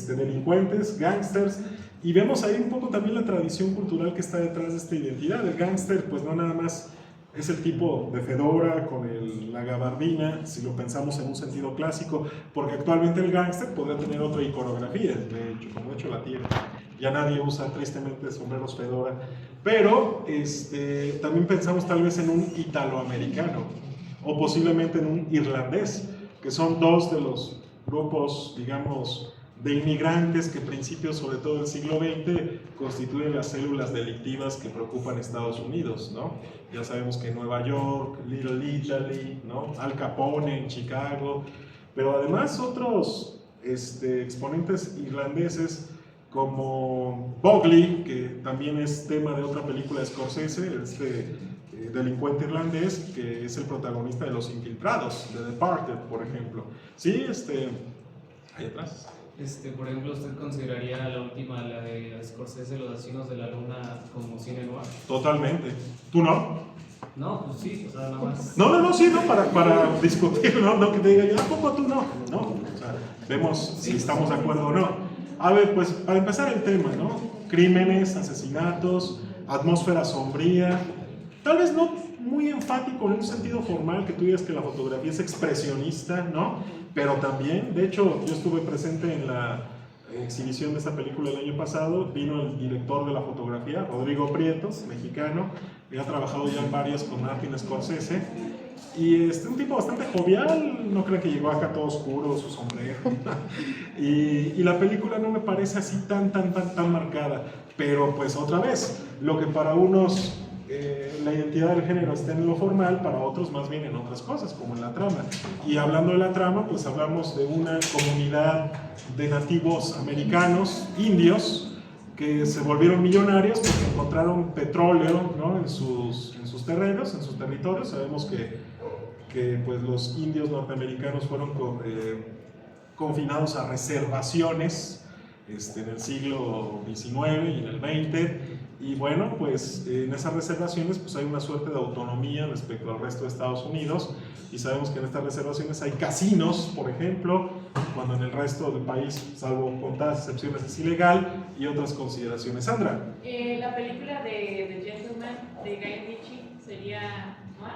delincuentes, gangsters. Y vemos ahí un poco también la tradición cultural que está detrás de esta identidad. El gángster, pues no nada más es el tipo de fedora con la gabardina, si lo pensamos en un sentido clásico, porque actualmente el gángster podría tener otra iconografía, de hecho, como de hecho la tiene. Ya nadie usa tristemente sombreros fedora, pero también pensamos tal vez en un italoamericano o posiblemente en un irlandés, que son dos de los grupos, digamos, de inmigrantes que a principios, sobre todo del siglo XX, constituyen las células delictivas que preocupan a Estados Unidos, ¿no? Ya sabemos que en Nueva York, Little Italy, ¿no? Al Capone en Chicago, pero además otros exponentes irlandeses como Bugley, que también es tema de otra película de Scorsese, delincuente irlandés, que es el protagonista de Los Infiltrados, de Departed, por ejemplo. Sí, ahí atrás. Por ejemplo, ¿usted consideraría la última, la de Scorsese, Los Asesinos de la Luna, como cine noir? Totalmente. ¿Tú no? No, pues sí, o sea, nada más. No, sí, no, para discutir, no que te diga yo, ¿a poco tú no? No, o sea, vemos si estamos de acuerdo o no. A ver, pues, para empezar el tema, ¿no? Crímenes, asesinatos, atmósfera sombría, tal vez no muy enfático en un sentido formal, que tú digas que la fotografía es expresionista, ¿no? Pero también, de hecho, yo estuve presente en la exhibición de esta película el año pasado, vino el director de la fotografía, Rodrigo Prieto, mexicano, que ha trabajado ya en varias con Martin Scorsese, y un tipo bastante jovial, no creo que llegó acá todo oscuro, su sombrero, y la película no me parece así tan marcada, pero pues otra vez, lo que para unos la identidad del género está en lo formal, para otros más bien en otras cosas, como en la trama. Y hablando de la trama, pues hablamos de una comunidad de nativos americanos, indios, que se volvieron millonarios porque encontraron petróleo, ¿no? en sus terrenos, en sus territorios. Sabemos que pues, los indios norteamericanos fueron confinados a reservaciones en el siglo XIX y en el XX. Y bueno, pues en esas reservaciones pues hay una suerte de autonomía respecto al resto de Estados Unidos, y sabemos que en estas reservaciones hay casinos, por ejemplo, cuando en el resto del país, salvo contadas excepciones, es ilegal, y otras consideraciones. Sandra. La película de The Gentleman de Guy Ritchie sería noir.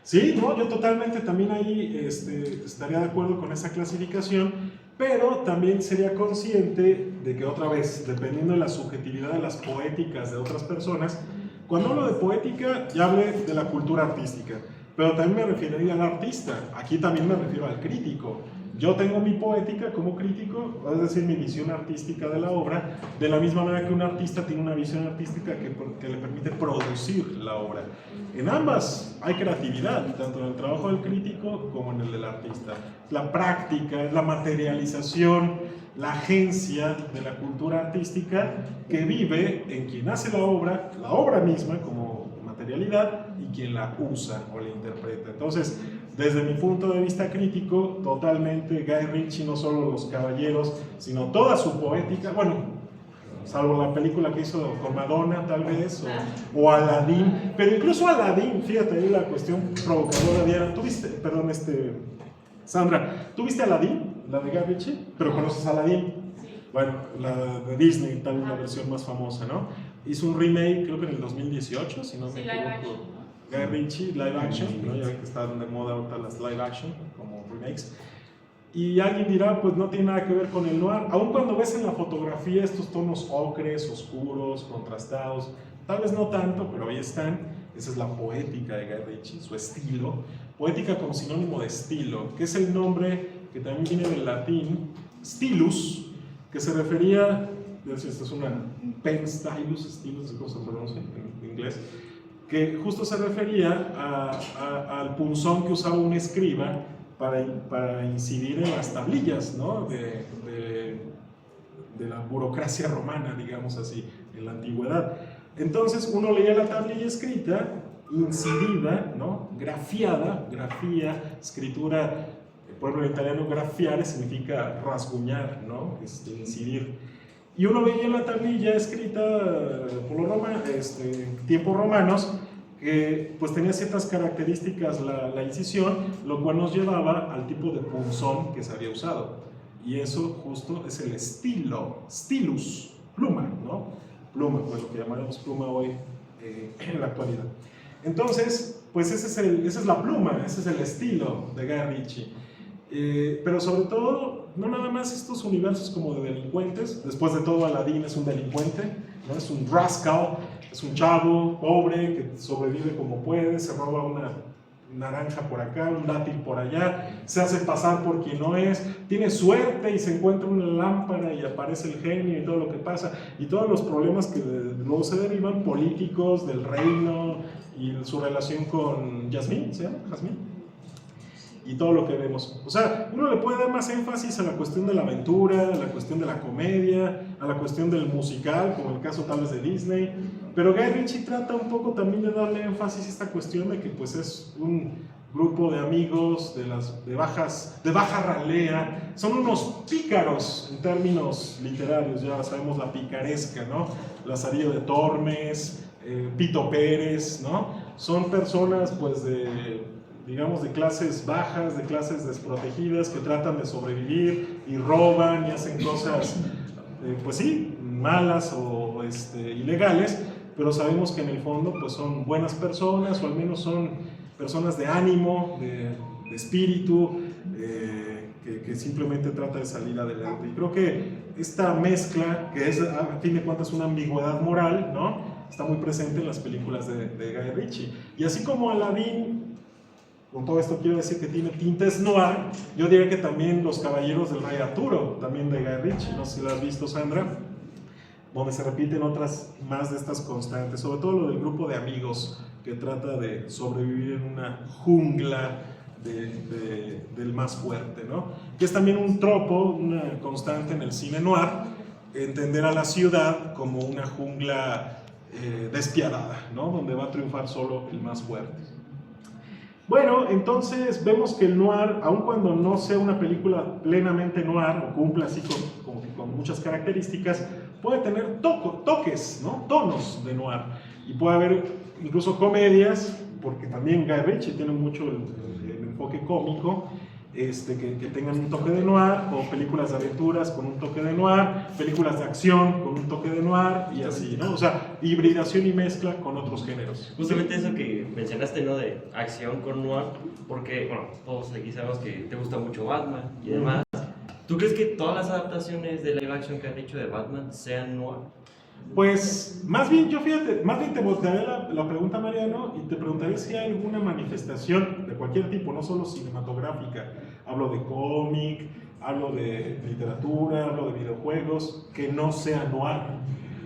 Sí, no, yo totalmente también ahí estaría de acuerdo con esa clasificación, pero también sería consciente de que, otra vez, dependiendo de la subjetividad de las poéticas de otras personas, cuando hablo de poética ya hablé de la cultura artística, pero también me referiría al artista. Aquí también me refiero al crítico. Yo tengo mi poética como crítico, es decir, mi visión artística de la obra, de la misma manera que un artista tiene una visión artística que le permite producir la obra. En ambas hay creatividad, tanto en el trabajo del crítico como en el del artista. La práctica, la materialización, la agencia de la cultura artística que vive en quien hace la obra misma como materialidad, y quien la usa o la interpreta. Entonces, desde mi punto de vista crítico, totalmente Guy Ritchie, no solo Los Caballeros, sino toda su poética, bueno, salvo la película que hizo con Madonna tal vez, o Aladdin, pero incluso Aladdin, fíjate ahí la cuestión provocadora, Diana, Sandra, ¿tú viste Aladdin, la de Guy Ritchie? Pero conoces a Aladdin. Bueno, la de Disney, tal vez la versión más famosa, ¿no? Hizo un remake, creo que en el 2018, si no me equivoco. Guy Ritchie, live action, ¿no? Ya que están de moda ahorita las live action como remakes. Y alguien dirá, pues no tiene nada que ver con el noir, aun cuando ves en la fotografía estos tonos ocres, oscuros, contrastados, tal vez no tanto, pero ahí están. Esa es la poética de Guy Ritchie, su estilo. Poética como sinónimo de estilo, que es el nombre que también viene del latín, stilus, que se refería, esta es una pen stylus, stilus, ¿cómo se pronuncia en inglés? Que justo se refería al punzón que usaba un escriba para incidir en las tablillas, ¿no? de la burocracia romana, digamos así, en la antigüedad. Entonces uno leía la tablilla escrita, incidida, ¿no? Grafía, escritura, por ejemplo en italiano grafiare significa rasguñar, ¿no? Incidir. Y uno veía en la tablilla escrita por los tiempos romanos, que pues tenía ciertas características la incisión, lo cual nos llevaba al tipo de punzón que se había usado. Y eso justo es el estilo, stilus, pluma, ¿no? Pluma, pues lo que llamaremos pluma hoy en la actualidad. Entonces, pues esa es la pluma, ese es el estilo de Guy Ritchie. Pero sobre todo, no nada más estos universos como de delincuentes. Después de todo, Aladdin es un delincuente, ¿no? Es un rascal, es un chavo pobre que sobrevive como puede, se roba naranja por acá, un dátil por allá, se hace pasar por quien no es, tiene suerte y se encuentra una lámpara y aparece el genio y todo lo que pasa, y todos los problemas que luego se derivan, políticos, del reino, y su relación con Jasmine, ¿se llama? Jasmine. Y todo lo que vemos. O sea, uno le puede dar más énfasis a la cuestión de la aventura, a la cuestión de la comedia, a la cuestión del musical, como el caso tal vez de Disney, pero Guy Ritchie trata un poco también de darle énfasis a esta cuestión de que pues es un grupo de amigos de baja ralea, son unos pícaros en términos literarios, ya sabemos la picaresca, ¿no? Lazarillo de Tormes, Pito Pérez, ¿no? Son personas pues digamos de clases bajas, de clases desprotegidas que tratan de sobrevivir y roban y hacen cosas pues sí, malas o ilegales, pero sabemos que en el fondo pues son buenas personas, o al menos son personas de ánimo, de espíritu, que simplemente trata de salir adelante. Y creo que esta mezcla, que es a fin de cuentas una ambigüedad moral, ¿no?, está muy presente en las películas de Guy Ritchie. Y así como Aladdin, con todo esto quiero decir que tiene tintes noir, yo diría que también Los Caballeros del Rey Arturo, también de Guy Ritchie, no sé si lo has visto, Sandra, donde se repiten otras más de estas constantes, sobre todo lo del grupo de amigos que trata de sobrevivir en una jungla del más fuerte, ¿no? Que es también un tropo, una constante en el cine noir, entender a la ciudad como una jungla despiadada, ¿no?, donde va a triunfar solo el más fuerte. Bueno, entonces vemos que el noir, aun cuando no sea una película plenamente noir o cumpla así con muchas características, puede tener toques, ¿no?, tonos de noir, y puede haber incluso comedias, porque también Guy Ritchie tiene mucho el enfoque cómico, que tengan un toque de noir, o películas de aventuras con un toque de noir, películas de acción con un toque de noir, y así, ¿no? O sea, hibridación y mezcla con otros géneros. Justamente eso que mencionaste, ¿no?, de acción con noir, porque, bueno, todos aquí sabemos que te gusta mucho Batman y demás. ¿Tú crees que todas las adaptaciones de live action que han hecho de Batman sean noir? Pues, más bien, más bien te voltearé la pregunta, Mariano, y te preguntaré si hay alguna manifestación de cualquier tipo, no solo cinematográfica. Hablo de cómic, hablo de literatura, hablo de videojuegos, que no sea noir.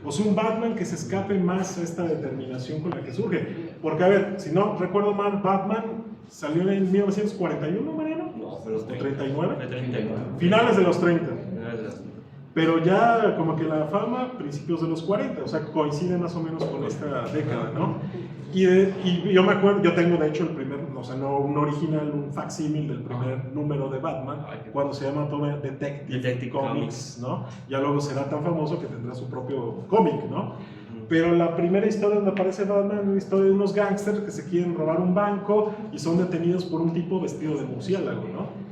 O sea, un Batman que se escape más a esta determinación con la que surge. Porque, a ver, si no recuerdo mal, Batman salió en 1941, Mariano. No, pero ¿O 39? De 39. Finales de los 30. Finales de los... Pero ya como que la fama, principios de los 40, o sea, coincide más o menos con esta década, ¿no? Y yo me acuerdo, yo tengo de hecho el primer, o sea, no un original, un facsímil del primer número de Batman, cuando se llama Detective Comics, ¿no? Ya luego será tan famoso que tendrá su propio cómic, ¿no? Pero la primera historia donde aparece Batman es una historia de unos gángsters que se quieren robar un banco y son detenidos por un tipo vestido de murciélago, ¿no?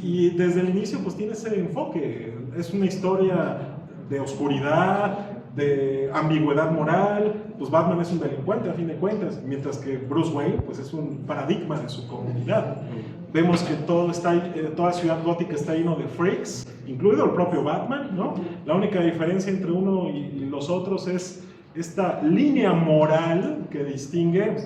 Y desde el inicio pues tiene ese enfoque, es una historia de oscuridad, de ambigüedad moral, pues Batman es un delincuente a fin de cuentas, mientras que Bruce Wayne pues es un paradigma de su comunidad. Vemos que toda Ciudad Gótica está lleno de freaks, incluido el propio Batman, ¿no? La única diferencia entre uno y los otros es esta línea moral que distingue,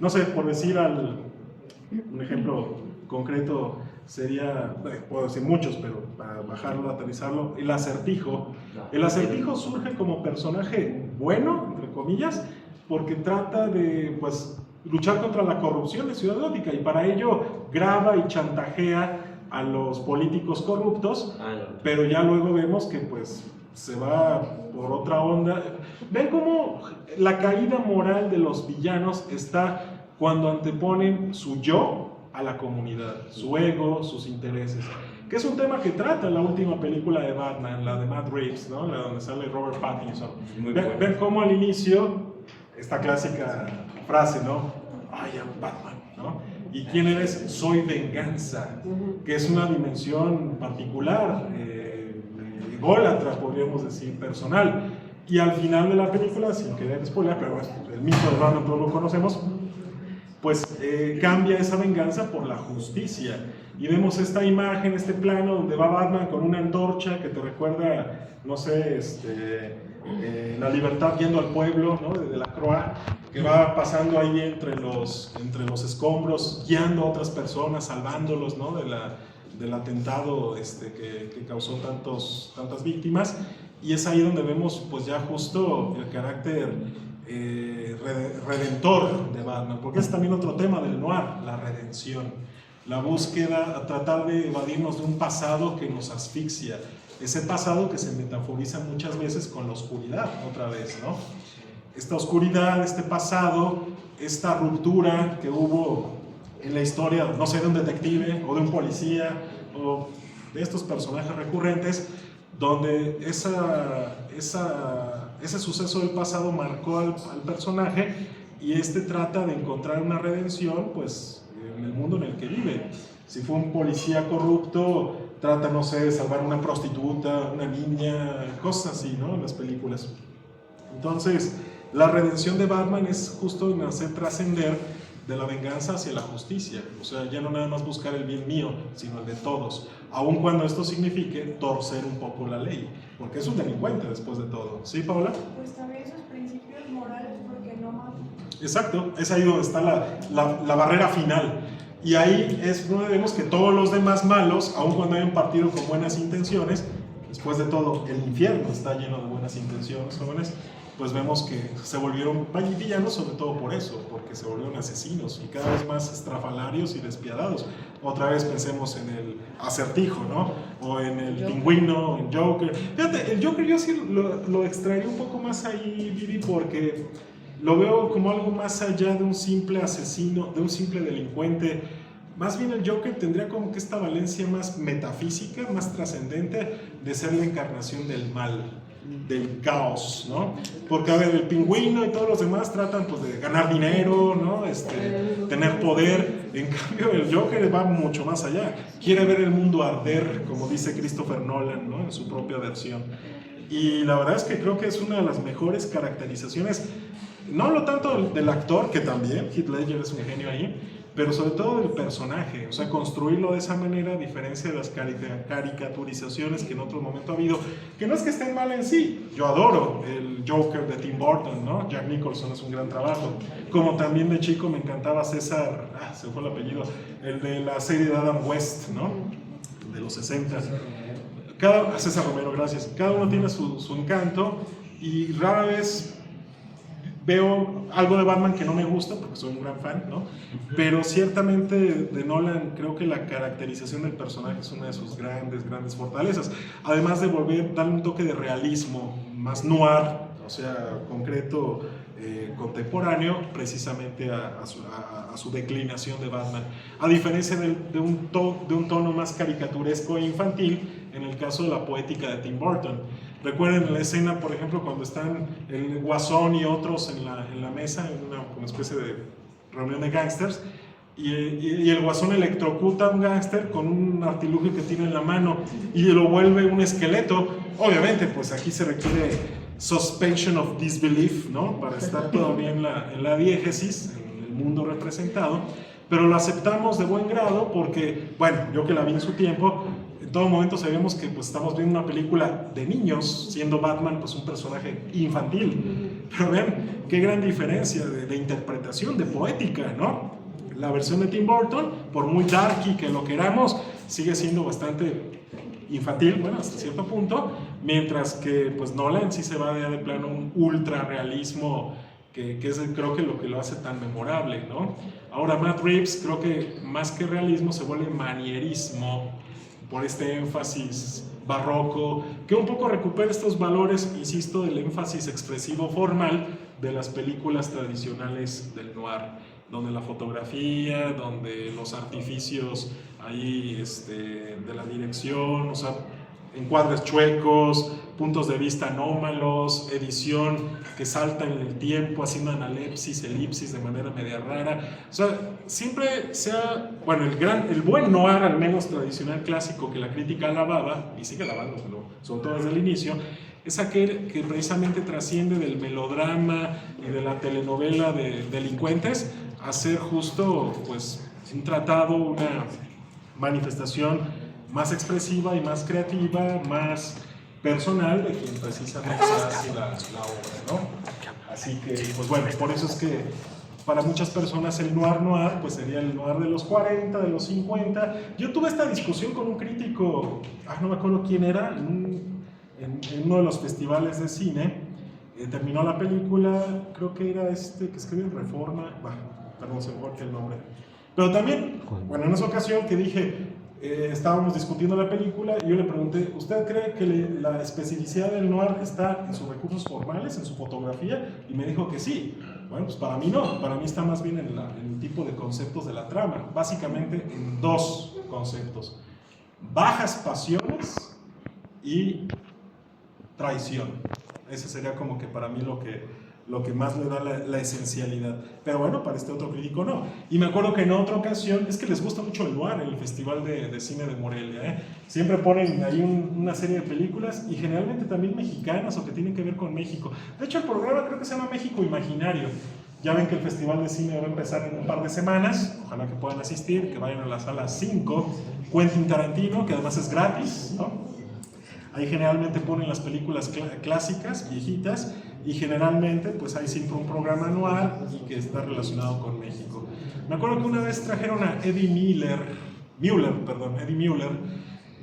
no sé, por decir un ejemplo concreto sería, puedo decir muchos, pero para bajarlo, aterrizarlo, el Acertijo. El Acertijo surge como personaje bueno, entre comillas, porque trata de, pues, luchar contra la corrupción de Ciudad Gótica, y para ello graba y chantajea a los políticos corruptos, pero ya luego vemos que, pues, se va por otra onda. Ven cómo la caída moral de los villanos está cuando anteponen su yo a la comunidad, su ego, sus intereses, que es un tema que trata la última película de Batman, la de Matt Reeves, ¿no?, la donde sale Robert Pattinson. Ven cómo al inicio, esta clásica frase, ¿no?, I am Batman, ¿no? ¿Y quién eres? Soy venganza, que es una dimensión particular, ególatra, podríamos decir, personal. Y al final de la película, sin querer spoiler, pero bueno, el mito de Batman todos lo conocemos, pues cambia esa venganza por la justicia. Y vemos esta imagen, este plano donde va Batman con una antorcha que te recuerda, no sé, La libertad yendo al pueblo, ¿no? De la Croix, que va pasando ahí entre los escombros, guiando a otras personas, salvándolos, ¿no? Del atentado que causó tantas víctimas. Y es ahí donde vemos pues ya justo el carácter redentor de Batman, porque es también otro tema del noir, la redención, la búsqueda, a tratar de evadirnos de un pasado que nos asfixia, ese pasado que se metaforiza muchas veces con la oscuridad, otra vez, ¿no? Esta oscuridad, este pasado, esta ruptura que hubo en la historia, no sé, de un detective o de un policía o de estos personajes recurrentes, donde ese suceso del pasado marcó al personaje y trata de encontrar una redención pues en el mundo en el que vive. Si fue un policía corrupto, trata, no sé, de salvar a una prostituta, una niña, cosas así, ¿no? En las películas. Entonces, la redención de Batman es justo en hacer trascender de la venganza hacia la justicia. O sea, ya no nada más buscar el bien mío, sino el de todos. Aun cuando esto signifique torcer un poco la ley, porque es un delincuente después de todo. ¿Sí, Paola? Pues también esos principios morales, porque no más. Exacto, es ahí donde está la barrera final. Y ahí es donde vemos que todos los demás malos, aun cuando hayan partido con buenas intenciones, después de todo, el infierno está lleno de buenas intenciones, jóvenes, pues vemos que se volvieron villanos sobre todo por eso, porque se volvieron asesinos y cada vez más estrafalarios y despiadados. Otra vez pensemos en el Acertijo, ¿no? O en el Pingüino, en Joker. Fíjate, el Joker yo sí lo extraería un poco más ahí, Vivi, porque lo veo como algo más allá de un simple asesino, de un simple delincuente. Más bien el Joker tendría como que esta valencia más metafísica, más trascendente de ser la encarnación del mal, del caos, ¿no? Porque, a ver, el Pingüino y todos los demás tratan pues de ganar dinero, ¿no? Tener poder. En cambio, el Joker va mucho más allá. Quiere ver el mundo arder, como dice Christopher Nolan, ¿no? En su propia versión. Y la verdad es que creo que es una de las mejores caracterizaciones, no hablo tanto del actor, que también, Heath Ledger es un genio ahí, pero sobre todo del personaje, o sea, construirlo de esa manera, a diferencia de las caricaturizaciones que en otro momento ha habido, que no es que estén mal en sí. Yo adoro el Joker de Tim Burton, ¿no? Jack Nicholson es un gran trabajo, como también de chico me encantaba César, se fue el apellido, el de la serie de Adam West, ¿no? De los 60. César Romero, gracias. Cada uno tiene su encanto y rara vez veo algo de Batman que no me gusta, porque soy un gran fan, ¿no? Pero ciertamente de Nolan creo que la caracterización del personaje es una de sus grandes fortalezas. Además de darle un toque de realismo, más noir, o sea, concreto, contemporáneo, precisamente a su declinación de Batman. A diferencia de un tono más caricaturesco e infantil, en el caso de la poética de Tim Burton. Recuerden la escena, por ejemplo, cuando están el Guasón y otros en la mesa, en una especie de reunión de gángsters, y el Guasón electrocuta a un gángster con un artilugio que tiene en la mano y lo vuelve un esqueleto. Obviamente, pues aquí se requiere suspension of disbelief, ¿no? Para estar todavía en la diégesis, en el mundo representado, pero lo aceptamos de buen grado porque, bueno, yo que la vi en su tiempo, en todo momento sabemos que pues, estamos viendo una película de niños, siendo Batman pues, un personaje infantil. Pero vean qué gran diferencia de interpretación, de poética, ¿no? La versión de Tim Burton, por muy darky que lo queramos, sigue siendo bastante infantil, bueno, hasta cierto punto, mientras que pues, Nolan sí se va de plano un ultra realismo que es creo que lo que lo hace tan memorable, ¿no? Ahora Matt Reeves creo que más que realismo se vuelve manierismo, por este énfasis barroco, que un poco recupera estos valores, insisto, del énfasis expresivo formal de las películas tradicionales del noir, donde la fotografía, donde los artificios ahí de la dirección, o sea, encuadres chuecos, puntos de vista anómalos, edición que salta en el tiempo, haciendo analepsis, elipsis de manera media rara. O sea, siempre sea, bueno, el buen noir, al menos tradicional clásico, que la crítica alababa, y sigue alabándoselo, sobre todo desde el inicio, es aquel que precisamente trasciende del melodrama y de la telenovela de delincuentes a ser justo, pues, un tratado, una manifestación más expresiva y más creativa, más personal de quien precisamente hace la obra, ¿no? Así que, pues bueno, por eso es que para muchas personas el noir pues sería el noir de los 40, de los 50. Yo tuve esta discusión con un crítico, no me acuerdo quién era, en uno de los festivales de cine. Terminó la película, creo que era que escribió en Reforma, perdón, se me fue el nombre. Pero también, bueno, en esa ocasión que dije, estábamos discutiendo la película y yo le pregunté, ¿usted cree que la especificidad del noir está en sus recursos formales, en su fotografía? Y me dijo que sí. Bueno, pues para mí no, para mí está más bien en el tipo de conceptos de la trama, básicamente en dos conceptos: bajas pasiones y traición. Ese sería como que para mí lo que más le da la esencialidad. Pero bueno, para este otro crítico no. Y me acuerdo que en otra ocasión, es que les gusta mucho el noir en el Festival de Cine de Morelia, Siempre ponen ahí una serie de películas, y generalmente también mexicanas o que tienen que ver con México. De hecho, el programa creo que se llama México Imaginario. Ya ven que el Festival de Cine va a empezar en un par de semanas. Ojalá que puedan asistir, que vayan a la sala 5, Quentin Tarantino, que además es gratis, ¿no? Ahí generalmente ponen las películas clásicas, viejitas, y generalmente pues hay siempre un programa anual y que está relacionado con México. Me acuerdo que una vez trajeron a Eddie Muller,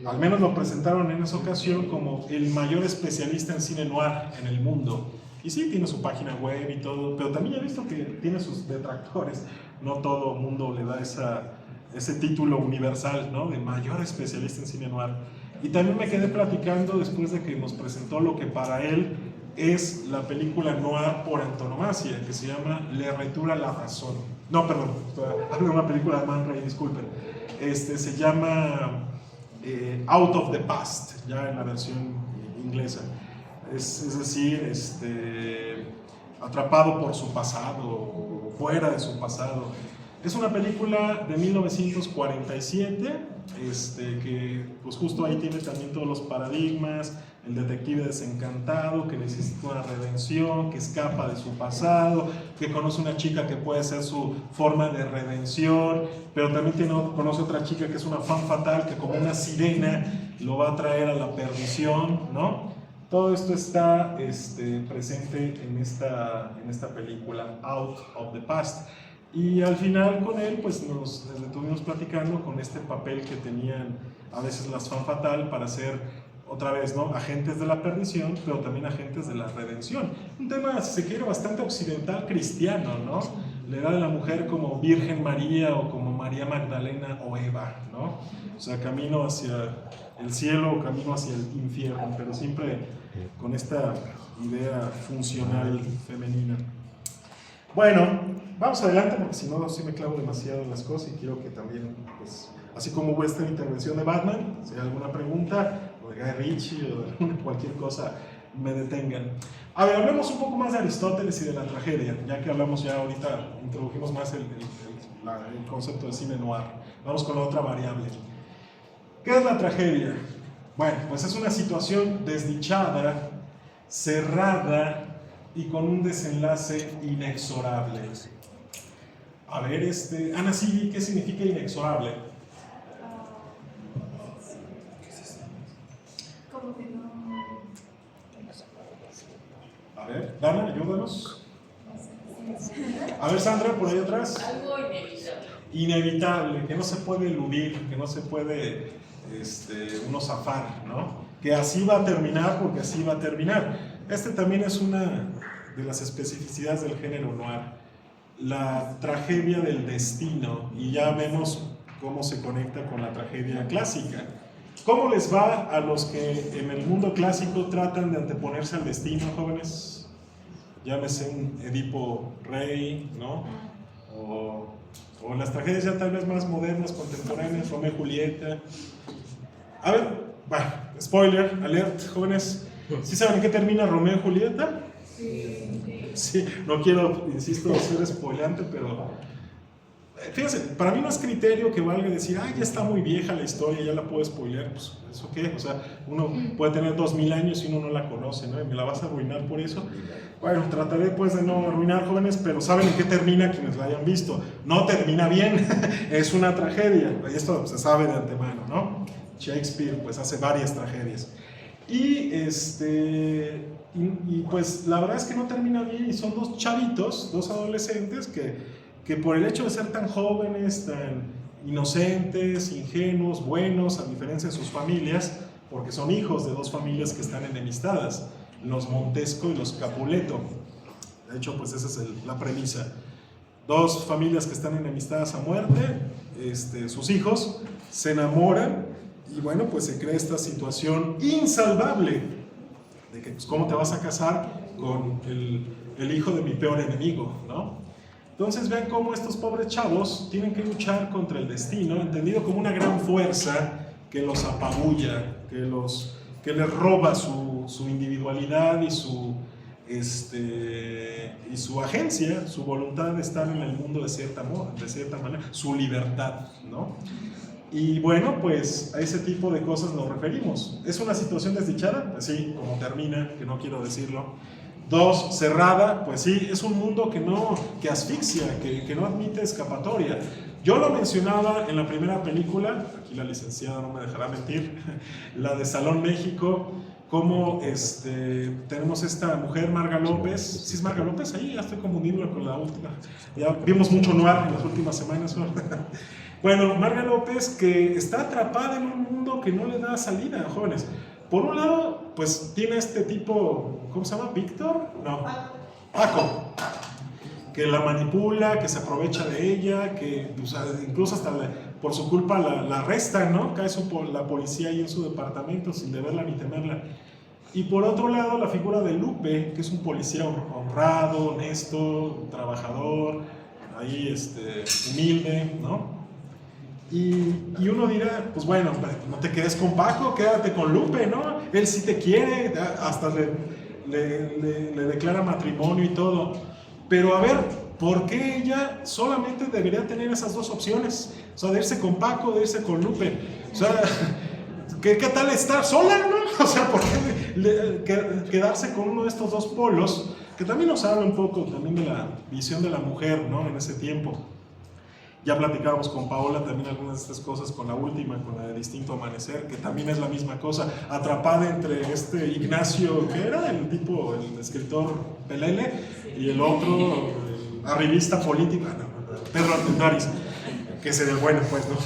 al menos lo presentaron en esa ocasión como el mayor especialista en cine noir en el mundo. Y sí, tiene su página web y todo, pero también he visto que tiene sus detractores. No todo el mundo le da ese título universal, ¿no?, de mayor especialista en cine noir. Y también me quedé platicando después de que nos presentó lo que para él es la película noir por antonomasia, que se llama Le Retour à la Razón. No, perdón, hablo de una película de Man Ray, disculpen. Se llama Out of the Past, ya en la versión inglesa. Es decir, atrapado por su pasado, fuera de su pasado. Es una película de 1947, que pues justo ahí tiene también todos los paradigmas: el detective desencantado que necesita una redención, que escapa de su pasado, que conoce una chica que puede ser su forma de redención, pero también conoce otra chica que es una femme fatale, que como una sirena lo va a traer a la perdición, ¿no? Todo esto está presente en esta película, Out of the Past. Y al final con él pues nos estuvimos platicando con este papel que tenían a veces las femme fatale para ser, otra vez, ¿no?, agentes de la perdición, pero también agentes de la redención. Un tema, si se quiere, bastante occidental cristiano, ¿no? La edad de la mujer como Virgen María o como María Magdalena o Eva, ¿no? O sea, camino hacia el cielo o camino hacia el infierno, pero siempre con esta idea funcional femenina. Bueno, vamos adelante porque si no, sí me clavo demasiado en las cosas y quiero que también, pues, así como hubo esta intervención de Batman, si hay alguna pregunta, o de Guy Ritchie, o de cualquier cosa, me detengan. A ver, hablemos un poco más de Aristóteles y de la tragedia, ya que hablamos ya ahorita, introdujimos más el concepto de cine noir. Vamos con la otra variable. ¿Qué es la tragedia? Bueno, pues es una situación desdichada, cerrada y con un desenlace inexorable. A ver, Ana Sibi, ¿qué significa inexorable? Como que no. A ver, Dana, ayúdanos. A ver, Sandra, por ahí atrás. Algo inevitable. Inevitable, que no se puede eludir, que no se puede uno zafar, ¿no? Que así va a terminar porque así va a terminar. También es una de las especificidades del género noir, la tragedia del destino, y ya vemos cómo se conecta con la tragedia clásica. ¿Cómo les va a los que en el mundo clásico tratan de anteponerse al destino, jóvenes? Llámese un Edipo Rey, ¿no? O las tragedias ya tal vez más modernas, contemporáneas, Romeo y Julieta. A ver, bueno, spoiler, alert, jóvenes. ¿Sí saben en qué termina Romeo y Julieta? Sí, no quiero, insisto, ser spoileante, pero fíjense, para mí no es criterio que valga decir, ya está muy vieja la historia, ya la puedo spoilear. Pues, ¿eso qué? O sea, uno puede tener 2000 años y uno no la conoce, ¿no? Y me la vas a arruinar por eso. Bueno, trataré pues de no arruinar, jóvenes, pero saben en qué termina quienes la hayan visto. No termina bien, es una tragedia, y esto se sabe de antemano, ¿no? Shakespeare pues hace varias tragedias. Y pues la verdad es que no termina bien y son dos chavitos, dos adolescentes que por el hecho de ser tan jóvenes, tan inocentes, ingenuos, buenos, a diferencia de sus familias, porque son hijos de dos familias que están enemistadas, los Montesco y los Capuleto. De hecho, pues esa es la premisa. Dos familias que están enemistadas a muerte, sus hijos se enamoran y bueno, pues se crea esta situación insalvable de que pues cómo te vas a casar con el hijo de mi peor enemigo, ¿no? Entonces vean cómo estos pobres chavos tienen que luchar contra el destino, entendido como una gran fuerza que los apabulla, que les roba su individualidad y su agencia, su voluntad de estar en el mundo de cierta manera, su libertad, ¿no? Y bueno, pues a ese tipo de cosas nos referimos. ¿Es una situación desdichada? Pues sí, como termina, que no quiero decirlo. Dos, cerrada, pues sí, es un mundo que asfixia, que no admite escapatoria. Yo lo mencionaba en la primera película, aquí la licenciada no me dejará mentir, la de Salón México, como tenemos esta mujer, Marga López. ¿Sí es Marga López? Ahí ya estoy confundiendo con la última. Ya vimos mucho noir en las últimas semanas, ¿no? Bueno, Marga López, que está atrapada en un mundo que no le da salida, jóvenes. Por un lado, pues tiene este tipo, ¿cómo se llama? ¿Víctor? No, Paco, que la manipula, que se aprovecha de ella, que pues, incluso hasta por su culpa la arrestan, ¿no? Cae la policía ahí en su departamento sin deberla ni temerla. Y por otro lado, la figura de Lupe, que es un policía honrado, honesto, trabajador, ahí humilde, ¿no? Y uno dirá, pues bueno, no te quedes con Paco, quédate con Lupe, ¿no? Él sí te quiere, hasta le declara matrimonio y todo. Pero a ver, ¿por qué ella solamente debería tener esas dos opciones? O sea, de irse con Paco, de irse con Lupe. O sea, ¿qué tal estar sola, no? O sea, ¿por qué quedarse con uno de estos dos polos? Que también nos habla un poco también de la visión de la mujer, ¿no? En ese tiempo. Ya platicábamos con Paola también algunas de estas cosas, con la última, con la de Distinto Amanecer, que también es la misma cosa, atrapada entre Ignacio, que era el escritor Pelele, y el otro, arribista político, Pedro Armendáriz, que sería bueno, pues, ¿no?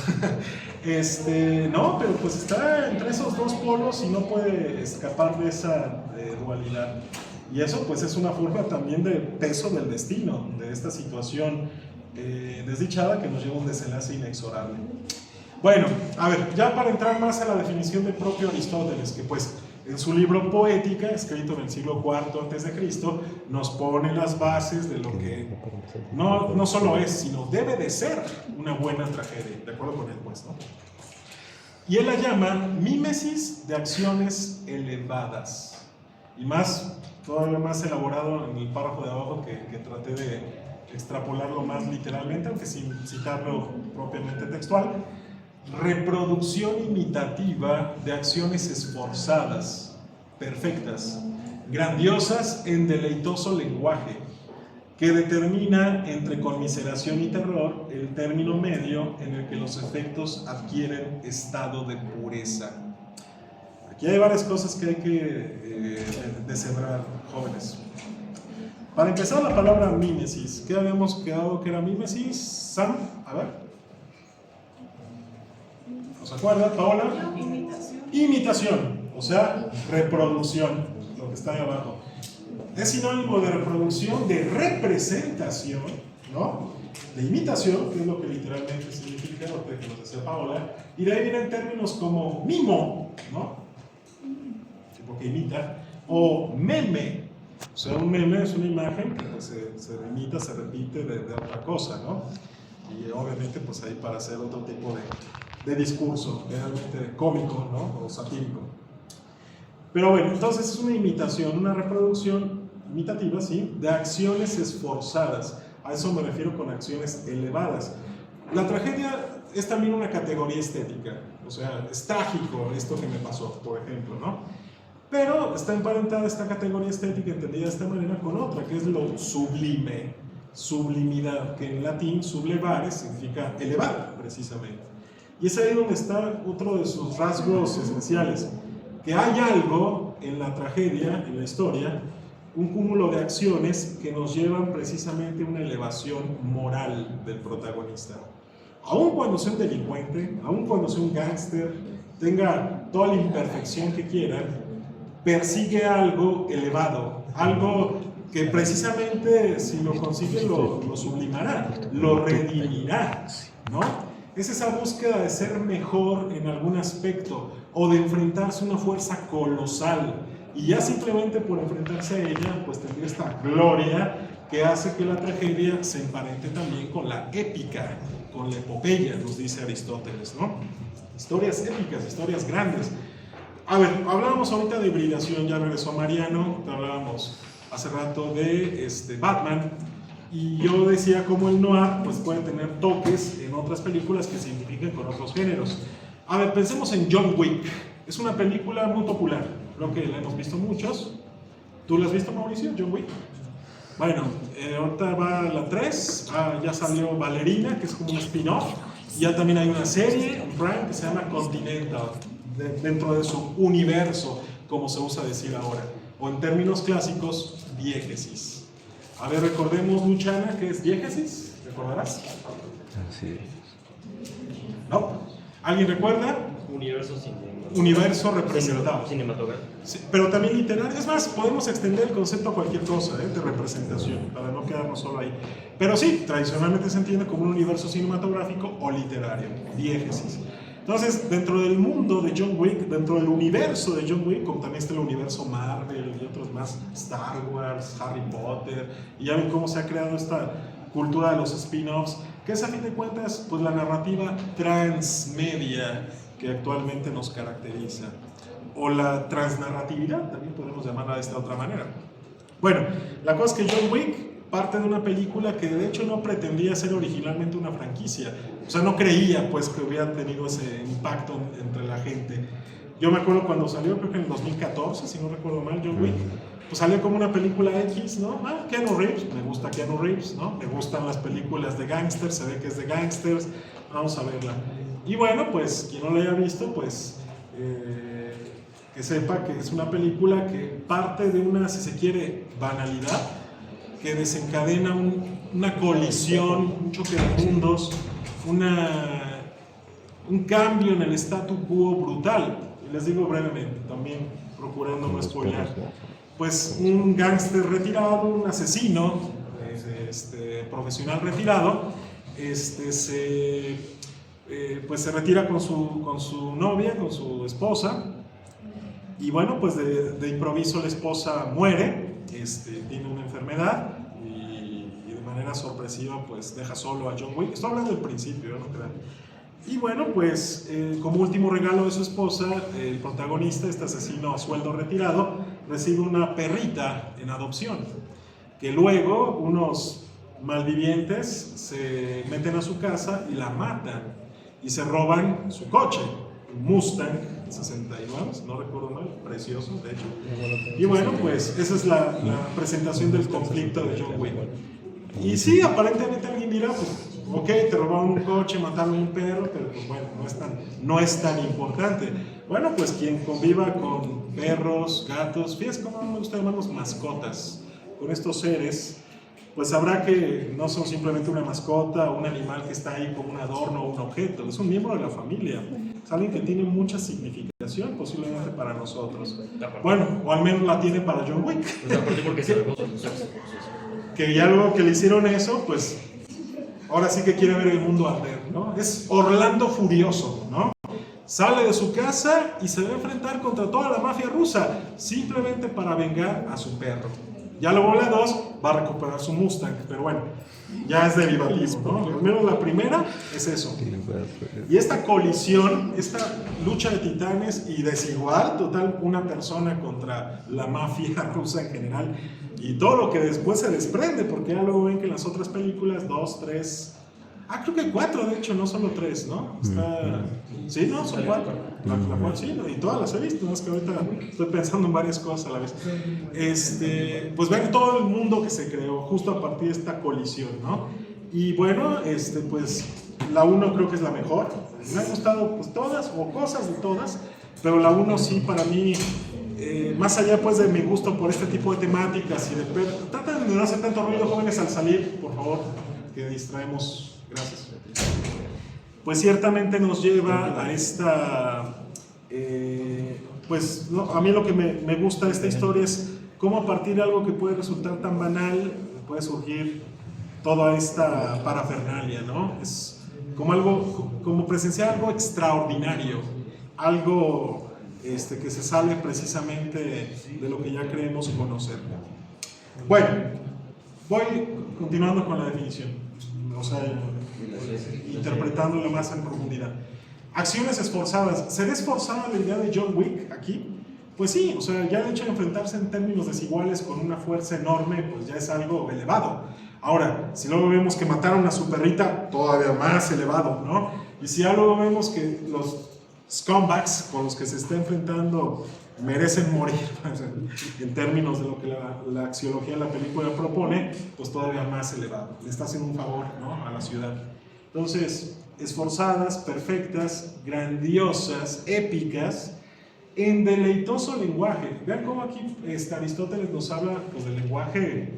No, pero pues está entre esos dos polos y no puede escapar de esa dualidad. Y eso, pues, es una forma también de peso del destino, de esta situación desdichada que nos lleva a un desenlace inexorable. Bueno, a ver, ya para entrar más a la definición del propio Aristóteles, que pues en su libro Poética, escrito en el siglo IV a.C., nos pone las bases de lo que no solo es, sino debe de ser una buena tragedia, de acuerdo con él, pues, ¿no? Y él la llama mímesis de acciones elevadas, y todavía más elaborado en el párrafo de abajo que traté de extrapolarlo más literalmente, aunque sin citarlo propiamente textual. Reproducción imitativa de acciones esforzadas, perfectas, grandiosas en deleitoso lenguaje, que determina entre conmiseración y terror el término medio en el que los efectos adquieren estado de pureza. Aquí hay varias cosas que hay que deshebrar, jóvenes. Para empezar, la palabra mímesis. ¿Qué habíamos quedado que era mímesis? Sam, a ver. ¿Nos acuerda, Paola? Imitación. Imitación, o sea, reproducción, lo que está ahí abajo. Es sinónimo de reproducción, de representación, ¿no? De imitación, que es lo que literalmente significa, lo que nos decía Paola, y de ahí vienen términos como mimo, ¿no? Porque imita, o meme. O sea, un meme es una imagen que pues, se imita, se repite de otra cosa, ¿no? Y obviamente pues ahí para hacer otro tipo de discurso, realmente cómico, ¿no? O satírico. Pero bueno, entonces es una imitación, una reproducción imitativa, ¿sí? De acciones esforzadas. A eso me refiero con acciones elevadas. La tragedia es también una categoría estética. O sea, es trágico esto que me pasó, por ejemplo, ¿no? Pero está emparentada esta categoría estética, entendida de esta manera, con otra, que es lo sublime, sublimidad, que en latín sublevare significa elevar, precisamente. Y es ahí donde está otro de sus rasgos esenciales, que hay algo en la tragedia, en la historia, un cúmulo de acciones que nos llevan precisamente a una elevación moral del protagonista. Aun cuando sea un delincuente, aun cuando sea un gángster, tenga toda la imperfección que quiera, persigue algo elevado, algo que precisamente si lo consigue lo sublimará, lo redimirá, ¿no? Es esa búsqueda de ser mejor en algún aspecto o de enfrentarse a una fuerza colosal, y ya simplemente por enfrentarse a ella pues tendría esta gloria que hace que la tragedia se emparente también con la épica, con la epopeya, nos dice Aristóteles, ¿no? Historias épicas, historias grandes. A ver, hablábamos ahorita de hibridación, ya regresó Mariano, hablábamos hace rato de Batman, y yo decía cómo el noir pues puede tener toques en otras películas que se identifiquen con otros géneros. A ver, pensemos en John Wick. Es una película muy popular, creo que la hemos visto muchos. ¿Tú la has visto, Mauricio, John Wick? Bueno, ahorita va la 3, ya salió Ballerina, que es como un spin-off, y ya también hay una serie en Prime que se llama Continental, dentro de su universo, como se usa decir ahora, o en términos clásicos, diégesis. A ver, recordemos, Luciana, ¿qué es diégesis? ¿Recordarás? Sí. ¿No? ¿Alguien recuerda? Universo representado. Cinematográfico. Sí, pero también literario. Es más, podemos extender el concepto a cualquier cosa, de representación, para no quedarnos solo ahí. Pero sí, tradicionalmente se entiende como un universo cinematográfico o literario, diégesis. Entonces, dentro del mundo de John Wick, dentro del universo de John Wick, como también está el universo Marvel y otros más, Star Wars, Harry Potter, y ya ven cómo se ha creado esta cultura de los spin-offs, que es a fin de cuentas pues la narrativa transmedia que actualmente nos caracteriza, o la transnarratividad, también podemos llamarla de esta otra manera. Bueno, la cosa es que John Wick parte de una película que de hecho no pretendía ser originalmente una franquicia, o sea, no creía pues que hubiera tenido ese impacto entre la gente. Yo me acuerdo cuando salió, creo que en el 2014, si no recuerdo mal, John Wick, pues salió como una película X, ¿no? Keanu Reeves, me gusta Keanu Reeves, ¿no? Me gustan las películas de gángsters, se ve que es de gángsters, vamos a verla. Y bueno, pues quien no la haya visto, pues que sepa que es una película que parte de una, si se quiere, banalidad, que desencadena una colisión, un choque de mundos, un cambio en el statu quo brutal. Y les digo brevemente, también procurando no spoiler. Pues un gángster retirado, un asesino profesional retirado, pues se retira con su novia, con su esposa, y bueno, pues de improviso la esposa muere, tiene una enfermedad, y de manera sorpresiva pues deja solo a John Wick. Estoy hablando del principio, ¿no crean? Y bueno, pues como último regalo de su esposa, el protagonista, este asesino a sueldo retirado, recibe una perrita en adopción, que luego unos malvivientes se meten a su casa y la matan, y se roban su coche, un Mustang 69, si no recuerdo mal, precioso de hecho. Y bueno, pues esa es la presentación del conflicto de John Wick. Y sí, aparentemente alguien dirá, pues, ok, te robaron un coche, mataron un perro, pero pues bueno, no es tan importante. Bueno, pues quien conviva con perros, gatos, fíjense cómo me gusta llamarlos mascotas, con estos seres, pues sabrá que no son simplemente una mascota o un animal que está ahí como un adorno o un objeto, es un miembro de la familia, es alguien que tiene mucha significación posiblemente para nosotros. Bueno, o al menos la tiene para John Wick. Que ya luego que le hicieron eso, pues ahora sí que quiere ver el mundo arder, ¿no? Es Orlando Furioso, ¿no? Sale de su casa y se va a enfrentar contra toda la mafia rusa, simplemente para vengar a su perro. Ya luego la 2 va a recuperar su Mustang, pero bueno, ya es derivativo, ¿no? Al menos la primera es eso. Y esta colisión, esta lucha de titanes y desigual, total, una persona contra la mafia rusa en general, y todo lo que después se desprende, porque ya luego ven que en las otras películas, 2, 3, creo que 4 de hecho, no solo 3, ¿no? Sí, no, son 4. La cual sí, y todas las he visto, ¿no? Es que ahorita estoy pensando en varias cosas a la vez. Pues ven todo el mundo que se creó justo a partir de esta colisión, ¿no? Y bueno, pues la 1 creo que es la mejor. Me han gustado pues todas, o cosas de todas, pero la 1 sí para mí, más allá pues de mi gusto por este tipo de temáticas y de... Traten de no hacer tanto ruido, jóvenes, al salir, por favor, que distraemos. Gracias. Pues ciertamente nos lleva a esta... pues no, a mí lo que me gusta de esta historia es cómo a partir de algo que puede resultar tan banal, puede surgir toda esta parafernalia, ¿no? Es como algo, como presenciar algo extraordinario, algo que se sale precisamente de lo que ya creemos conocer. Bueno, voy continuando con la definición, o sea, interpretándolo más en profundidad. Acciones esforzadas. ¿Será esforzada la idea de John Wick aquí? Pues sí, o sea, ya el hecho de enfrentarse en términos desiguales con una fuerza enorme, pues ya es algo elevado. Ahora, si luego vemos que mataron a su perrita, todavía más elevado, ¿no? Y si ya luego vemos que los scumbags con los que se está enfrentando merecen morir, en términos de lo que la axiología de la película propone, pues todavía más elevado. Le está haciendo un favor, ¿no?, a la ciudad. Entonces, esforzadas, perfectas, grandiosas, épicas, en deleitoso lenguaje. Vean cómo aquí Aristóteles nos habla pues, del lenguaje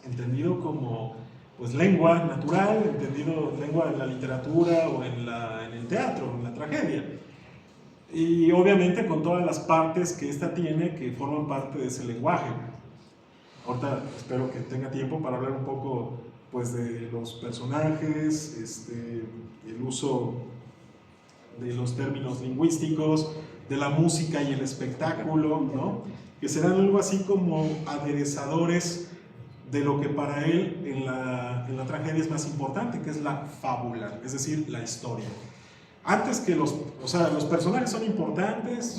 entendido como pues, lengua natural, entendido lengua en la literatura o en el teatro, en la tragedia. Y obviamente con todas las partes que ésta tiene que forman parte de ese lenguaje. Ahorita espero que tenga tiempo para hablar un poco pues, de los personajes, el uso de los términos lingüísticos, de la música y el espectáculo, ¿no?, que serán algo así como aderezadores de lo que para él en la tragedia es más importante, que es la fábula, es decir, la historia. Antes que los personajes son importantes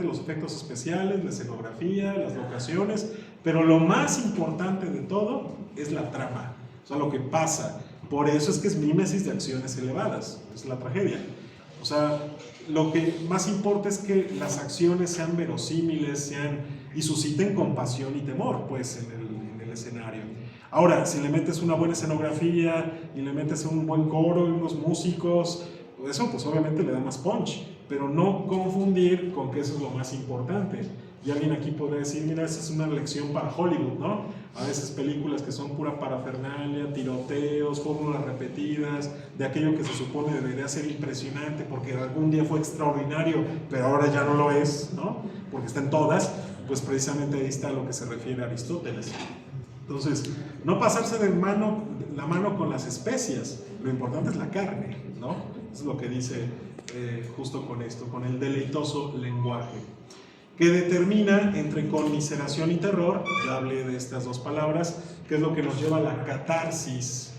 los efectos especiales, la escenografía, las locaciones, pero lo más importante de todo es la trama, o sea, lo que pasa. Por eso es que es mímesis de acciones elevadas, es la tragedia. O sea, lo que más importa es que las acciones sean verosímiles, y susciten compasión y temor, pues, en el escenario. Ahora, si le metes una buena escenografía y le metes un buen coro y unos músicos, eso pues obviamente le da más punch, pero no confundir con que eso es lo más importante. Y alguien aquí podría decir, mira, esa es una lección para Hollywood, ¿no? A veces películas que son pura parafernalia, tiroteos, fórmulas repetidas, de aquello que se supone debería ser impresionante porque algún día fue extraordinario, pero ahora ya no lo es, ¿no? Porque está en todas, pues precisamente ahí está a lo que se refiere a Aristóteles. Entonces, no pasarse la mano con las especias, lo importante es la carne, ¿no? Eso es lo que dice justo con esto, con el deleitoso lenguaje, que determina entre conmiseración y terror. Ya hablé de estas dos palabras, que es lo que nos lleva a la catarsis.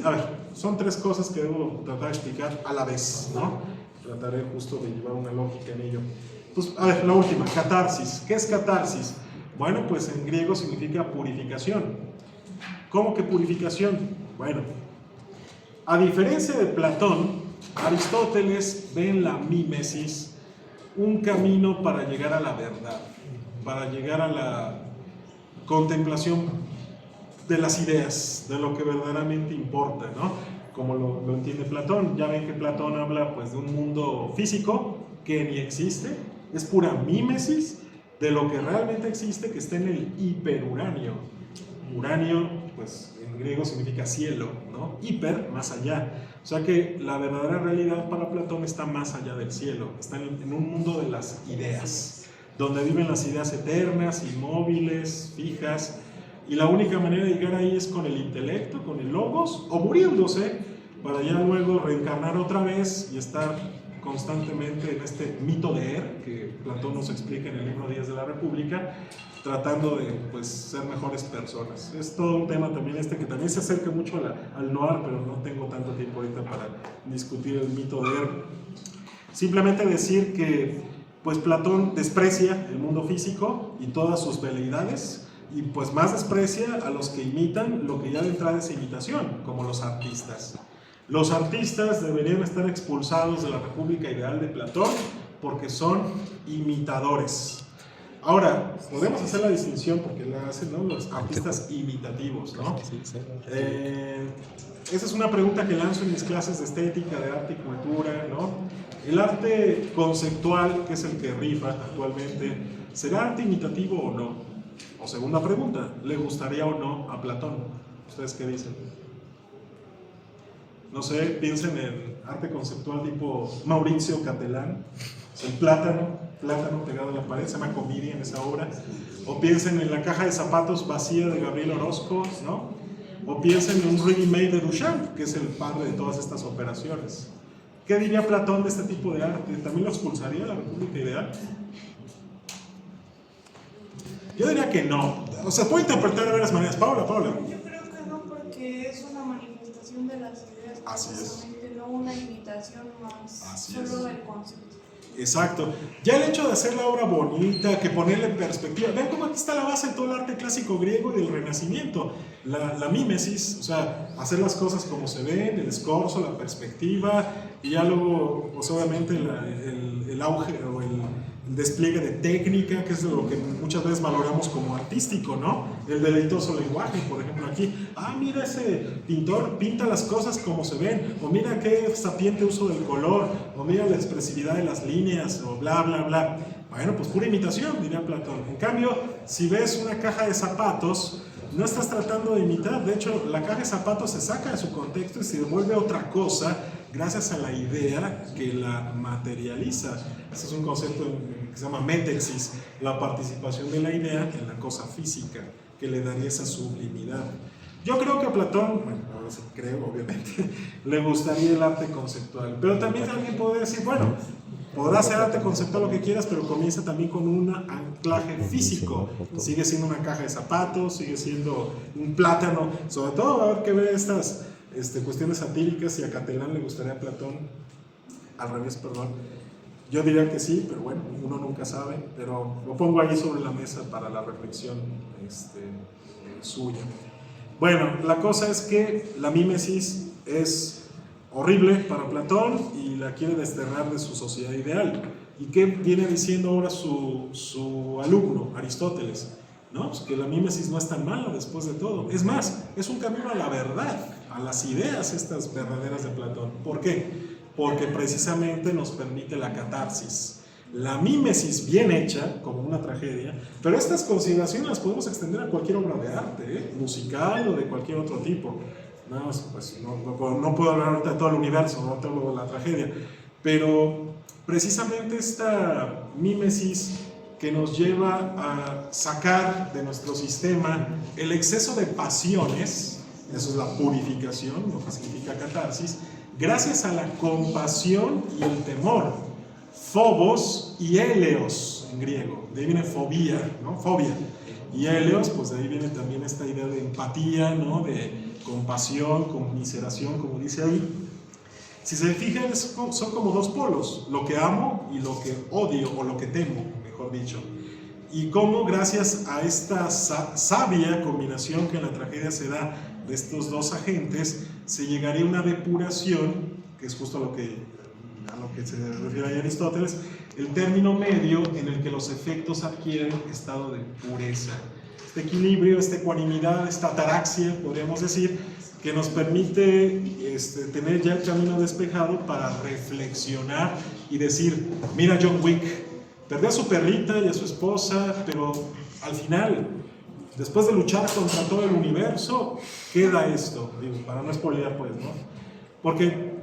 A ver, son tres cosas que debo tratar de explicar a la vez, ¿no? Trataré justo de llevar una lógica en ello. Entonces, a ver, la última, catarsis. ¿Qué es catarsis? Bueno, pues en griego significa purificación. ¿Cómo que purificación? Bueno, a diferencia de Platón, Aristóteles ve en la mímesis un camino para llegar a la verdad, para llegar a la contemplación de las ideas, de lo que verdaderamente importa, ¿no? Como lo entiende Platón. Ya ven que Platón habla pues, de un mundo físico que ni existe, es pura mímesis de lo que realmente existe, que está en el hiperuranio. Uranio, pues en griego significa cielo, ¿no? Hiper, más allá. O sea que la verdadera realidad para Platón está más allá del cielo, está en un mundo de las ideas, donde viven las ideas eternas, inmóviles, fijas, y la única manera de llegar ahí es con el intelecto, con el logos, o muriéndose, para ya luego reencarnar otra vez y estar constantemente en este mito de que Platón nos explica en el libro Días de la República, tratando de pues, ser mejores personas. Es todo un tema también que también se acerca mucho al noir, pero no tengo tanto tiempo ahorita para discutir el mito de Simplemente decir que pues, Platón desprecia el mundo físico y todas sus veleidades, y pues más desprecia a los que imitan lo que ya de entrada es imitación, como los artistas. Los artistas deberían estar expulsados de la República Ideal de Platón porque son imitadores. Ahora, podemos hacer la distinción porque la hacen, ¿no?, los artistas imitativos, ¿no? esa es una pregunta que lanzo en mis clases de estética, de arte y cultura, ¿no? El arte conceptual, que es el que rifa actualmente, ¿será arte imitativo o no? O segunda pregunta, ¿le gustaría o no a Platón? ¿Ustedes qué dicen? No sé, piensen en arte conceptual tipo Mauricio Catelán, el plátano pegado a la pared, se llama Comedia en esa obra. O piensen en la caja de zapatos vacía de Gabriel Orozco, ¿no? O piensen en un ready-made de Duchamp, que es el padre de todas estas operaciones. ¿Qué diría Platón de este tipo de arte? ¿También lo expulsaría de la República Ideal? Yo diría que no. O sea, puede interpretar de varias maneras. Paula. Yo creo que no, porque es una manifestación de las ideas, Así es. precisamente, no una imitación más, Así solo es. el concepto. Exacto. Ya el hecho de hacer la obra bonita, que ponerle en perspectiva. Vean cómo aquí está la base de todo el arte clásico griego y del Renacimiento. La mímesis, o sea, hacer las cosas como se ven, el escorzo, la perspectiva, y ya luego, pues obviamente, el auge o el despliegue de técnica, que es lo que muchas veces valoramos como artístico, ¿no? El deleitoso lenguaje, por ejemplo, aquí. Mira, ese pintor pinta las cosas como se ven, o mira qué sapiente uso del color, o mira la expresividad de las líneas, o bla, bla, bla. Bueno, pues pura imitación, diría Platón. En cambio, si ves una caja de zapatos, no estás tratando de imitar. De hecho, la caja de zapatos se saca de su contexto y se devuelve otra cosa gracias a la idea que la materializa. Ese es un concepto que se llama métexis, la participación de la idea en la cosa física, que le daría esa sublimidad. Yo creo que a Platón, bueno, ahora sí creo, obviamente, le gustaría el arte conceptual, pero también alguien podría decir, bueno, podrás hacer arte conceptual lo que quieras, pero comienza también con un anclaje físico. Sigue siendo una caja de zapatos, sigue siendo un plátano, sobre todo va a haber que ver estas cuestiones satíricas, y a Catelán le gustaría a Platón, al revés, perdón. Yo diría que sí, pero bueno, uno nunca sabe, pero lo pongo ahí sobre la mesa para la reflexión suya. Bueno, la cosa es que la mímesis es horrible para Platón y la quiere desterrar de su sociedad ideal. ¿Y qué viene diciendo ahora su alumno, Aristóteles? ¿No? Pues que la mímesis no es tan mala después de todo. Es más, es un camino a la verdad, a las ideas estas verdaderas de Platón. ¿Por qué? Porque precisamente nos permite la catarsis. La mímesis bien hecha, como una tragedia, pero estas consideraciones las podemos extender a cualquier obra de arte, musical o de cualquier otro tipo. Pues no puedo hablar ahorita de todo el universo, no todo la tragedia, pero precisamente esta mímesis que nos lleva a sacar de nuestro sistema el exceso de pasiones, eso es la purificación, lo que significa catarsis, gracias a la compasión y el temor. Phobos y Eleos en griego, de ahí viene fobia, ¿no? Fobia. Y Eleos, pues de ahí viene también esta idea de empatía, ¿no? De compasión, conmiseración, como dice ahí. Si se fijan, son como dos polos, lo que amo y lo que odio, o lo que temo, mejor dicho. Y cómo gracias a esta sabia combinación que en la tragedia se da de estos dos agentes, se llegaría a una depuración, que es justo a lo que se refiere a Aristóteles, el término medio en el que los efectos adquieren estado de pureza. Este equilibrio, esta ecuanimidad, esta ataraxia, podríamos decir, que nos permite tener ya el camino despejado para reflexionar y decir, mira John Wick, perdió a su perrita y a su esposa, pero al final, después de luchar contra todo el universo, queda esto, digo, para no spoilear pues, ¿no? Porque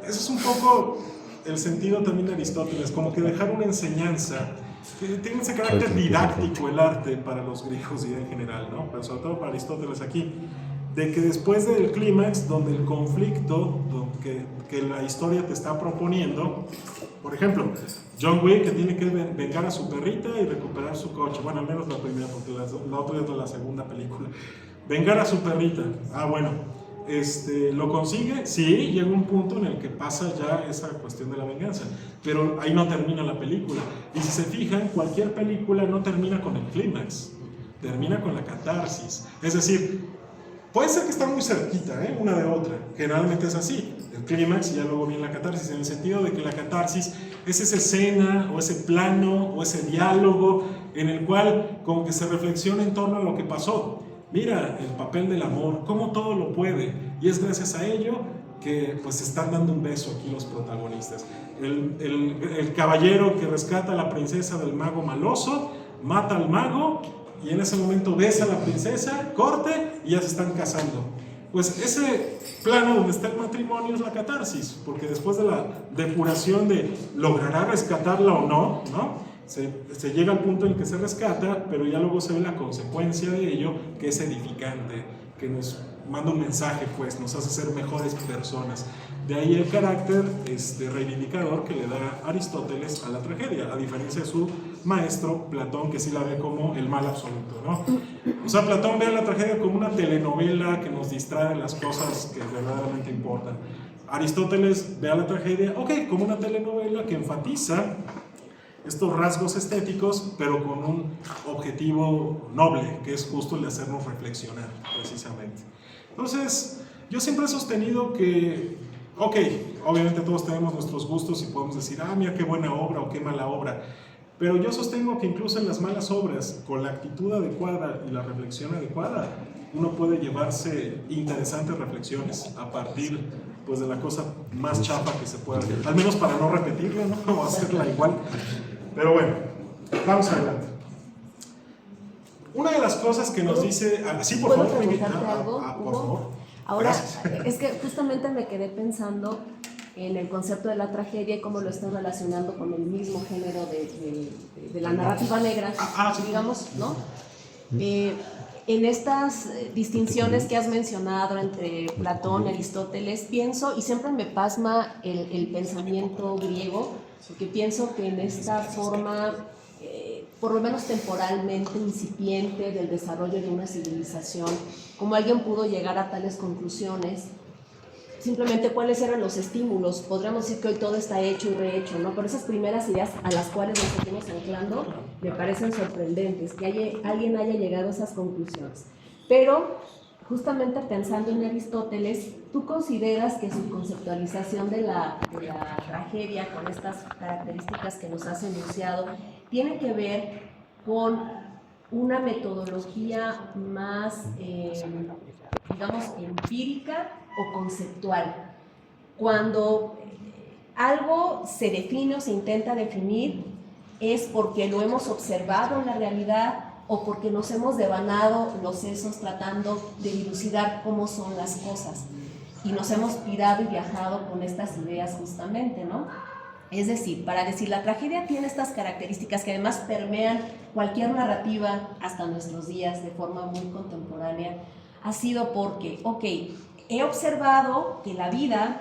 eso es un poco el sentido también de Aristóteles, como que dejar una enseñanza, que tiene ese carácter didáctico el arte para los griegos y en general, ¿no? Pero sobre todo para Aristóteles aquí, de que después del clímax, donde el conflicto que la historia te está proponiendo, por ejemplo, John Wick que tiene que vengar a su perrita y recuperar su coche, bueno, al menos la primera, porque la otra es la segunda película, vengar a su perrita, bueno, ¿lo consigue? Sí, llega un punto en el que pasa ya esa cuestión de la venganza, pero ahí no termina la película. Y si se fijan, cualquier película no termina con el clímax, termina con la catarsis. Es decir, puede ser que están muy cerquita, una de otra, generalmente es así, el clímax y ya luego viene la catarsis, en el sentido de que la catarsis es esa escena o ese plano o ese diálogo en el cual como que se reflexiona en torno a lo que pasó. mira el papel del amor, cómo todo lo puede, y es gracias a ello que pues están dando un beso aquí los protagonistas. El caballero que rescata a la princesa del mago maloso, mata al mago, y en ese momento besa a la princesa, corte, y ya se están casando. Pues ese plano donde está el matrimonio es la catarsis, porque después de la depuración de logrará rescatarla o no, se llega al punto en el que se rescata, pero ya luego se ve la consecuencia de ello, que es edificante, que nos manda un mensaje, pues nos hace ser mejores personas. De ahí el carácter reivindicador que le da Aristóteles a la tragedia, a diferencia de su maestro Platón, que sí la ve como el mal absoluto, ¿no? O sea, Platón ve a la tragedia como una telenovela que nos distrae de las cosas que verdaderamente importan. Aristóteles ve a la tragedia, como una telenovela que enfatiza estos rasgos estéticos, pero con un objetivo noble, que es justo el de hacernos reflexionar, precisamente. Entonces, yo siempre he sostenido que, obviamente todos tenemos nuestros gustos y podemos decir, mira qué buena obra o qué mala obra, pero yo sostengo que incluso en las malas obras, con la actitud adecuada y la reflexión adecuada, uno puede llevarse interesantes reflexiones a partir pues, de la cosa más chafa que se pueda hacer, al menos para no repetirla, ¿no? O hacerla igual. Pero bueno, vamos adelante. Una de las cosas que nos dice... Sí, por ¿Puedo favor. preguntarte algo, Por Hugo? favor. Ahora, Gracias. es que justamente me quedé pensando en el concepto de la tragedia y cómo lo estás relacionando con el mismo género de la narrativa negra, sí. digamos, ¿no? En estas distinciones que has mencionado entre Platón y Aristóteles, pienso, y siempre me pasma el pensamiento griego, porque pienso que en esta forma, por lo menos temporalmente incipiente del desarrollo de una civilización, como alguien pudo llegar a tales conclusiones, simplemente cuáles eran los estímulos. Podríamos decir que hoy todo está hecho y rehecho, ¿no? Pero esas primeras ideas a las cuales nos seguimos anclando me parecen sorprendentes, que alguien haya llegado a esas conclusiones. Pero, justamente pensando en Aristóteles, ¿tú consideras que su conceptualización de la tragedia, con estas características que nos has enunciado, tiene que ver con una metodología más, digamos, empírica o conceptual? Cuando algo se define o se intenta definir, ¿es porque lo hemos observado en la realidad o porque nos hemos devanado los sesos tratando de dilucidar cómo son las cosas? Y nos hemos pirado y viajado con estas ideas justamente, ¿no? Es decir, para decir la tragedia tiene estas características que además permean cualquier narrativa hasta nuestros días de forma muy contemporánea, ha sido porque, he observado que la vida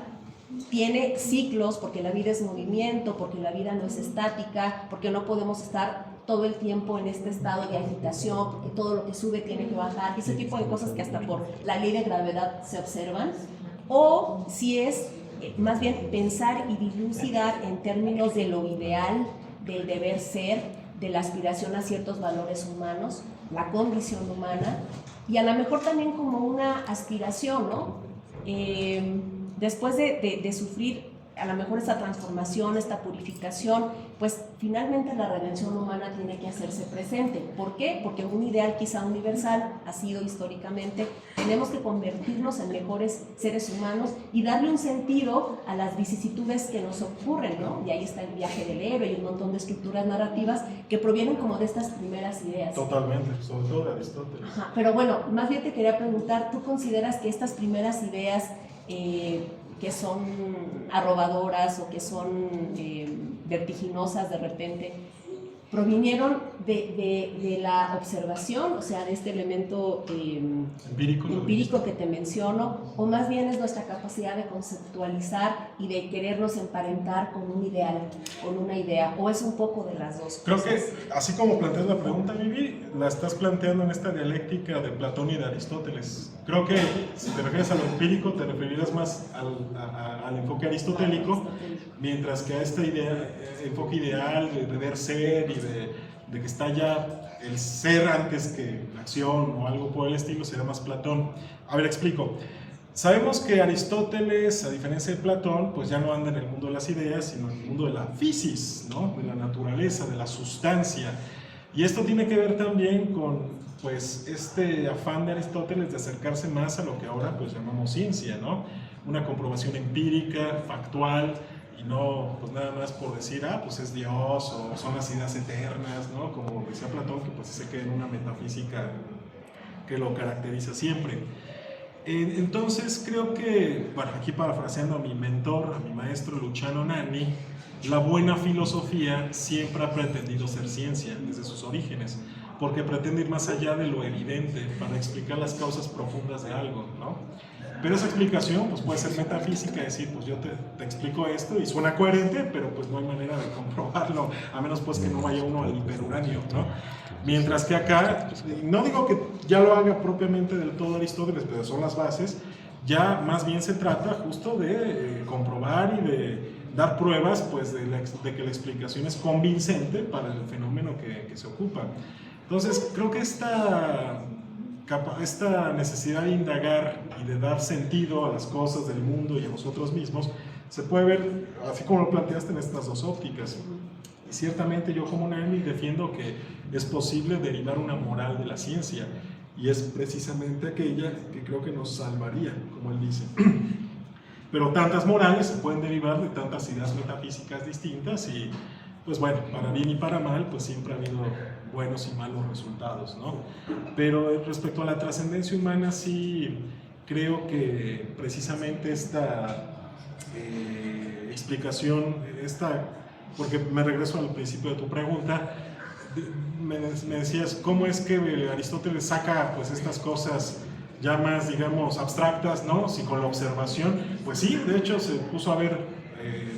tiene ciclos, porque la vida es movimiento, porque la vida no es estática, porque no podemos estar todo el tiempo en este estado de agitación, porque todo lo que sube tiene que bajar, ese tipo de cosas que hasta por la ley de gravedad se observan, o si es más bien pensar y dilucidar en términos de lo ideal, del deber ser, de la aspiración a ciertos valores humanos, la condición humana, y a lo mejor también como una aspiración, ¿no? Después de sufrir a lo mejor esta transformación, esta purificación, pues finalmente la redención humana tiene que hacerse presente. ¿Por qué? Porque un ideal quizá universal ha sido históricamente, tenemos que convertirnos en mejores seres humanos y darle un sentido a las vicisitudes que nos ocurren, ¿no? Y ahí está el viaje del héroe y un montón de estructuras narrativas que provienen como de estas primeras ideas. Totalmente, sobre todo de Aristóteles. Ajá, pero bueno, más bien te quería preguntar, ¿tú consideras que estas primeras ideas que son arrobadoras o que son vertiginosas de repente, provinieron de la observación, o sea, de este elemento empírico que te menciono, o más bien es nuestra capacidad de conceptualizar y de querernos emparentar con un ideal, con una idea, o es un poco de las dos Creo cosas? que, así como planteas la pregunta, Vivi, la estás planteando en esta dialéctica de Platón y de Aristóteles. Creo que si te refieres a lo empírico, te referirás más al enfoque aristotélico, mientras que a este enfoque ideal de deber ser y de que está ya el ser antes que la acción o algo por el estilo, sería más Platón. A ver, explico. Sabemos que Aristóteles, a diferencia de Platón, pues ya no anda en el mundo de las ideas, sino en el mundo de la physis, ¿no? De la naturaleza, de la sustancia. Y esto tiene que ver también con pues este afán de Aristóteles de acercarse más a lo que ahora pues llamamos ciencia, ¿no? Una comprobación empírica, factual, y no pues nada más por decir, pues es Dios o son las ideas eternas, ¿no? Como decía Platón, que pues se queda en una metafísica que lo caracteriza siempre. Entonces creo que, bueno, aquí parafraseando a mi mentor, a mi maestro Luciano Nanni, la buena filosofía siempre ha pretendido ser ciencia desde sus orígenes, porque pretende ir más allá de lo evidente para explicar las causas profundas de algo, ¿no? Pero esa explicación pues, puede ser metafísica, decir, pues yo te explico esto y suena coherente, pero pues no hay manera de comprobarlo, a menos pues que no vaya uno al hiperuranio, ¿no? Mientras que acá, no digo que ya lo haga propiamente del todo Aristóteles, pero son las bases, ya más bien se trata justo de comprobar y de dar pruebas pues, de que la explicación es convincente para el fenómeno que se ocupa. Entonces, creo que esta necesidad de indagar y de dar sentido a las cosas del mundo y a nosotros mismos se puede ver, así como lo planteaste, en estas dos ópticas. Y ciertamente yo como Nanni defiendo que es posible derivar una moral de la ciencia, y es precisamente aquella que creo que nos salvaría, como él dice. Pero tantas morales se pueden derivar de tantas ideas metafísicas distintas y, pues bueno, para bien y para mal, pues siempre ha habido buenos y malos resultados, ¿no? Pero respecto a la trascendencia humana, sí creo que precisamente esta explicación, porque me regreso al principio de tu pregunta, me decías, ¿cómo es que Aristóteles saca pues estas cosas ya más, digamos, abstractas, ¿no? Si con la observación, pues sí, de hecho se puso a ver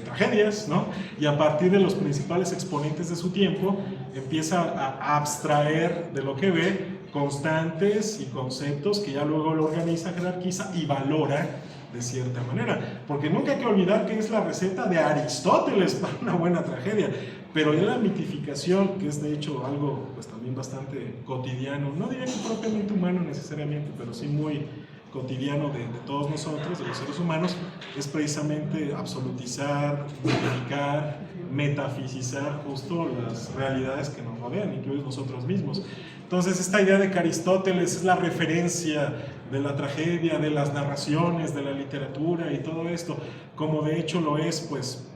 tragedias, ¿no? Y a partir de los principales exponentes de su tiempo, empieza a abstraer de lo que ve constantes y conceptos que ya luego lo organiza, jerarquiza y valora de cierta manera. Porque nunca hay que olvidar que es la receta de Aristóteles para una buena tragedia. Pero ya la mitificación, que es de hecho algo pues también bastante cotidiano, no diría que propiamente humano necesariamente, pero sí muy cotidiano de todos nosotros, de los seres humanos, es precisamente absolutizar, mitificar, metafisizar justo las realidades que nos rodean, incluidos nosotros mismos. Entonces esta idea de que Aristóteles es la referencia de la tragedia, de las narraciones, de la literatura y todo esto, como de hecho lo es pues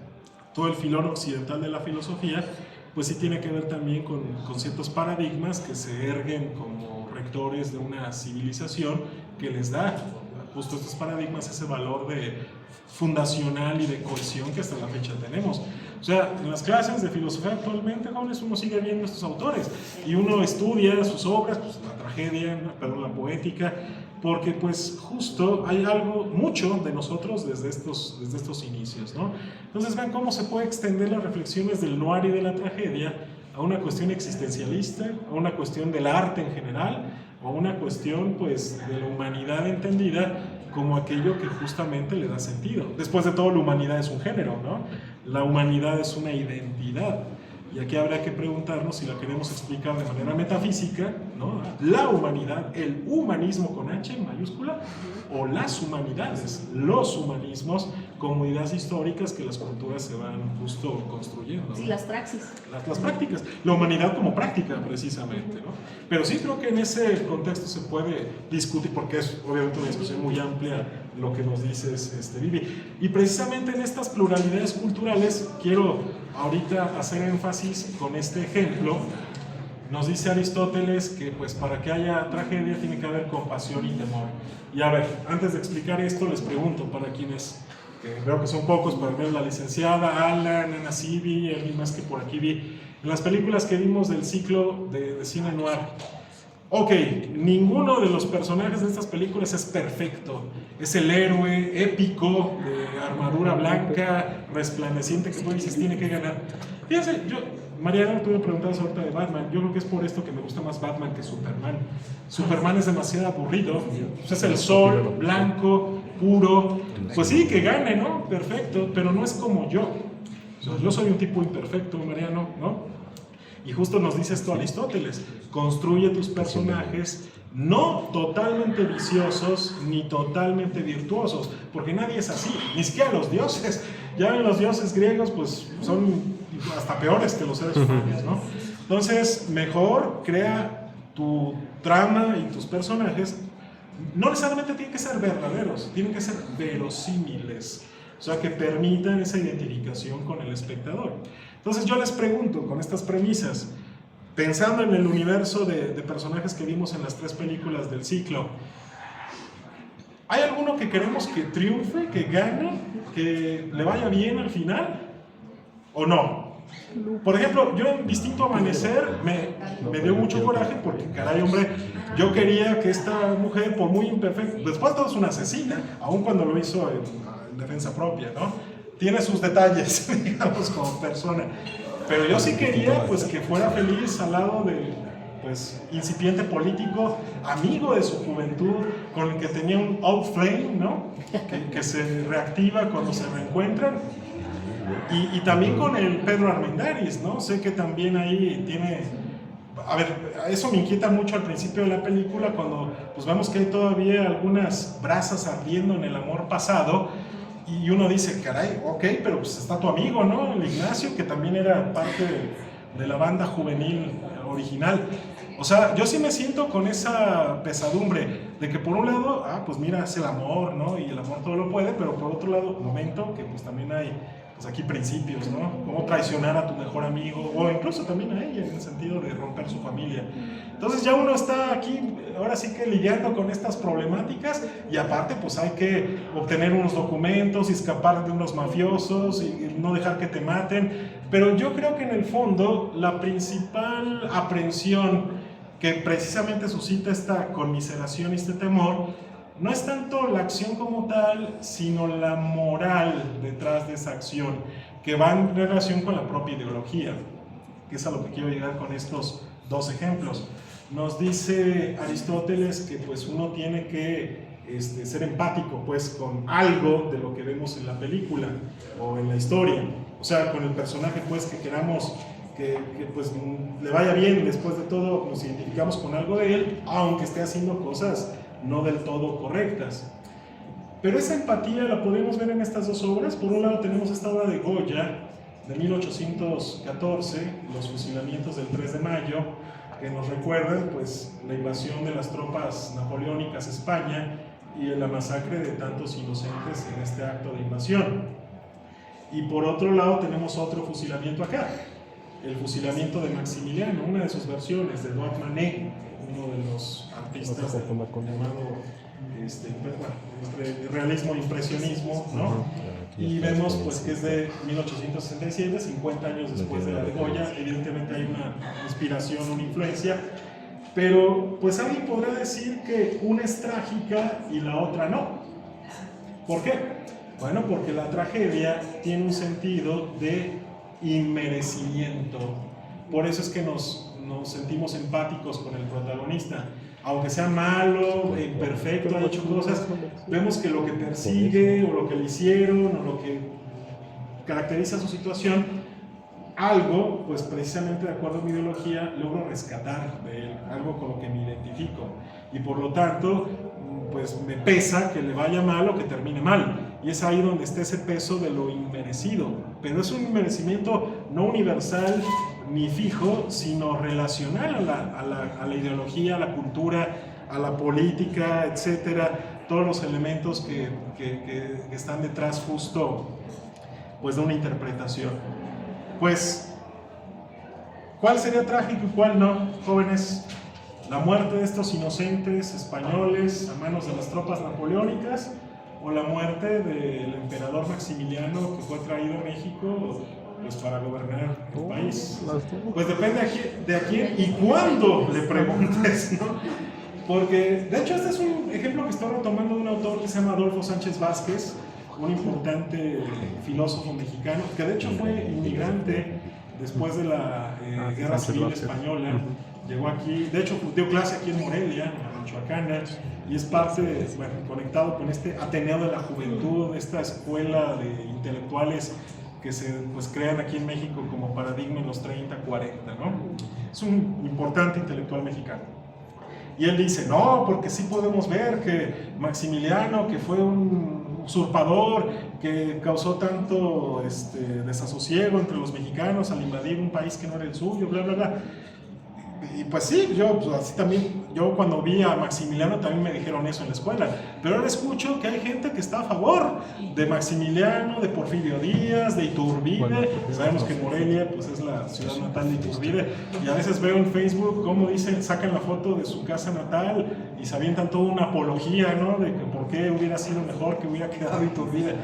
todo el filón occidental de la filosofía, pues sí tiene que ver también con ciertos paradigmas que se erguen como rectores de una civilización que les da justo estos paradigmas ese valor fundacional y de cohesión que hasta la fecha tenemos. O sea, en las clases de filosofía actualmente, jóvenes, uno sigue viendo estos autores y uno estudia sus obras, pues la tragedia, la poética, porque pues justo hay algo, mucho de nosotros desde estos inicios, ¿no? Entonces vean cómo se puede extender las reflexiones del noir y de la tragedia a una cuestión existencialista, a una cuestión del arte en general, o a una cuestión pues de la humanidad entendida como aquello que justamente le da sentido. Después de todo, la humanidad es un género, ¿no? La humanidad es una identidad. Y aquí habrá que preguntarnos si la queremos explicar de manera metafísica, ¿no? La humanidad, el humanismo con H mayúscula, o las humanidades, los humanismos como ideas históricas que las culturas se van justo construyendo, ¿no? Sí, las praxis. Las prácticas, la humanidad como práctica precisamente, ¿no? Pero sí creo que en ese contexto se puede discutir, porque es obviamente una discusión muy amplia lo que nos dices, Vivi. Y precisamente en estas pluralidades culturales quiero ahorita hacer énfasis con este ejemplo. Nos dice Aristóteles que pues para que haya tragedia tiene que haber compasión y temor. Y a ver, antes de explicar esto les pregunto para quienes, que veo que son pocos, para ver la licenciada, Alan, Ana Sibi, alguien más que por aquí vi, en las películas que vimos del ciclo de cine noir. Ok, ninguno de los personajes de estas películas es perfecto. Es el héroe épico, de armadura blanca, resplandeciente, que tú dices tiene que ganar. Fíjense, Mariana, tú me preguntabas ahorita de Batman. Yo creo que es por esto que me gusta más Batman que Superman. Superman es demasiado aburrido. Pues es el sol, blanco, puro. Pues sí, que gane, ¿no? Perfecto, pero no es como yo. O sea, yo soy un tipo imperfecto, Mariano, ¿no? Y justo nos dice esto Aristóteles, construye tus personajes no totalmente viciosos ni totalmente virtuosos, porque nadie es así, ni siquiera los dioses. Ya ven, los dioses griegos pues son hasta peores que los seres humanos, ¿no? Entonces, mejor crea tu trama y tus personajes no necesariamente tienen que ser verdaderos, tienen que ser verosímiles, o sea, que permitan esa identificación con el espectador. Entonces yo les pregunto, con estas premisas, pensando en el universo de personajes que vimos en las 3 películas del ciclo, ¿hay alguno que queremos que triunfe, que gane, que le vaya bien al final? ¿O no? Por ejemplo, yo en Distinto Amanecer me dio mucho coraje porque, caray, hombre, yo quería que esta mujer, por muy imperfecta, después todo es una asesina, aun cuando lo hizo en defensa propia, ¿no? Tiene sus detalles, digamos, como persona. Pero yo sí quería, pues, que fuera feliz al lado de, pues, incipiente político, amigo de su juventud, con el que tenía un old flame, ¿no? Que se reactiva cuando se reencuentran. Y también con el Pedro Armendáriz, ¿no? Sé que también ahí tiene... A ver, eso me inquieta mucho al principio de la película, cuando pues vemos que hay todavía algunas brasas ardiendo en el amor pasado, y uno dice, caray, ok, pero pues está tu amigo, ¿no? El Ignacio, que también era parte de la banda juvenil original. O sea, yo sí me siento con esa pesadumbre de que por un lado, pues mira, es el amor, ¿no? Y el amor todo lo puede, pero por otro lado, momento que pues también hay, pues aquí principios, ¿no? Cómo traicionar a tu mejor amigo, o incluso también a ella, en el sentido de romper su familia. Entonces ya uno está aquí, ahora sí que lidiando con estas problemáticas, y aparte pues hay que obtener unos documentos y escapar de unos mafiosos y no dejar que te maten. Pero yo creo que en el fondo la principal aprehensión que precisamente suscita esta conmiseración y este temor no es tanto la acción como tal, sino la moral detrás de esa acción, que va en relación con la propia ideología, que es a lo que quiero llegar con estos 2 ejemplos. Nos dice Aristóteles que pues uno tiene que ser empático pues con algo de lo que vemos en la película o en la historia, o sea, con el personaje pues que queramos que pues le vaya bien. Después de todo nos identificamos con algo de él, aunque esté haciendo cosas no del todo correctas. Pero esa empatía la podemos ver en estas 2 obras. Por un lado tenemos esta obra de Goya de 1814, Los fusilamientos del 3 de mayo, que nos recuerdan pues la invasión de las tropas napoleónicas a España y la masacre de tantos inocentes en este acto de invasión. Y por otro lado tenemos otro fusilamiento acá, el fusilamiento de Maximiliano, una de sus versiones, de Edouard Manet, uno de los artistas llamado realismo e impresionismo, ¿no? Y vemos pues que es de 1867, 50 años después de la de Goya. Evidentemente hay una inspiración, una influencia, pero pues alguien podrá decir que una es trágica y la otra no. ¿Por qué? Bueno, porque la tragedia tiene un sentido de inmerecimiento. Por eso es que nos sentimos empáticos con el protagonista. Aunque sea malo, imperfecto, ha hecho cosas, vemos que lo que persigue, o lo que le hicieron, o lo que caracteriza su situación, algo, pues precisamente de acuerdo a mi ideología, logro rescatar de él, algo con lo que me identifico. Y por lo tanto, pues me pesa que le vaya mal o que termine mal. Y es ahí donde está ese peso de lo inmerecido. Pero es un inmerecimiento no universal ni fijo, sino relacional a la ideología, a la cultura, a la política, etcétera, todos los elementos que están detrás justo pues de una interpretación. Pues, ¿cuál sería trágico y cuál no, jóvenes? ¿La muerte de estos inocentes españoles a manos de las tropas napoleónicas, o la muerte del emperador Maximiliano, que fue traído a México pues para gobernar el país? Pues depende de a quién y cuándo le preguntes, ¿no? Porque, de hecho, este es un ejemplo que estoy retomando de un autor que se llama Adolfo Sánchez Vázquez, un importante filósofo mexicano, que de hecho fue inmigrante después de la Guerra Civil Española. Llegó aquí, de hecho dio clase aquí en Morelia, en Michoacán, y es parte, bueno, conectado con este Ateneo de la Juventud, esta escuela de intelectuales que se pues, crean aquí en México como paradigma en los 30, 40, ¿no? Es un importante intelectual mexicano. Y él dice, no, porque sí podemos ver que Maximiliano, que fue un usurpador, que causó tanto desasosiego entre los mexicanos al invadir un país que no era el suyo, bla, bla, bla. Y pues sí, yo pues así también, yo cuando vi a Maximiliano también me dijeron eso en la escuela, pero ahora escucho que hay gente que está a favor de Maximiliano, de Porfirio Díaz, de Iturbide. Sabemos que Morelia pues es la ciudad natal de Iturbide, y a veces veo en Facebook cómo dicen, sacan la foto de su casa natal y se avientan toda una apología, ¿no? De que por qué hubiera sido mejor que hubiera quedado Iturbide.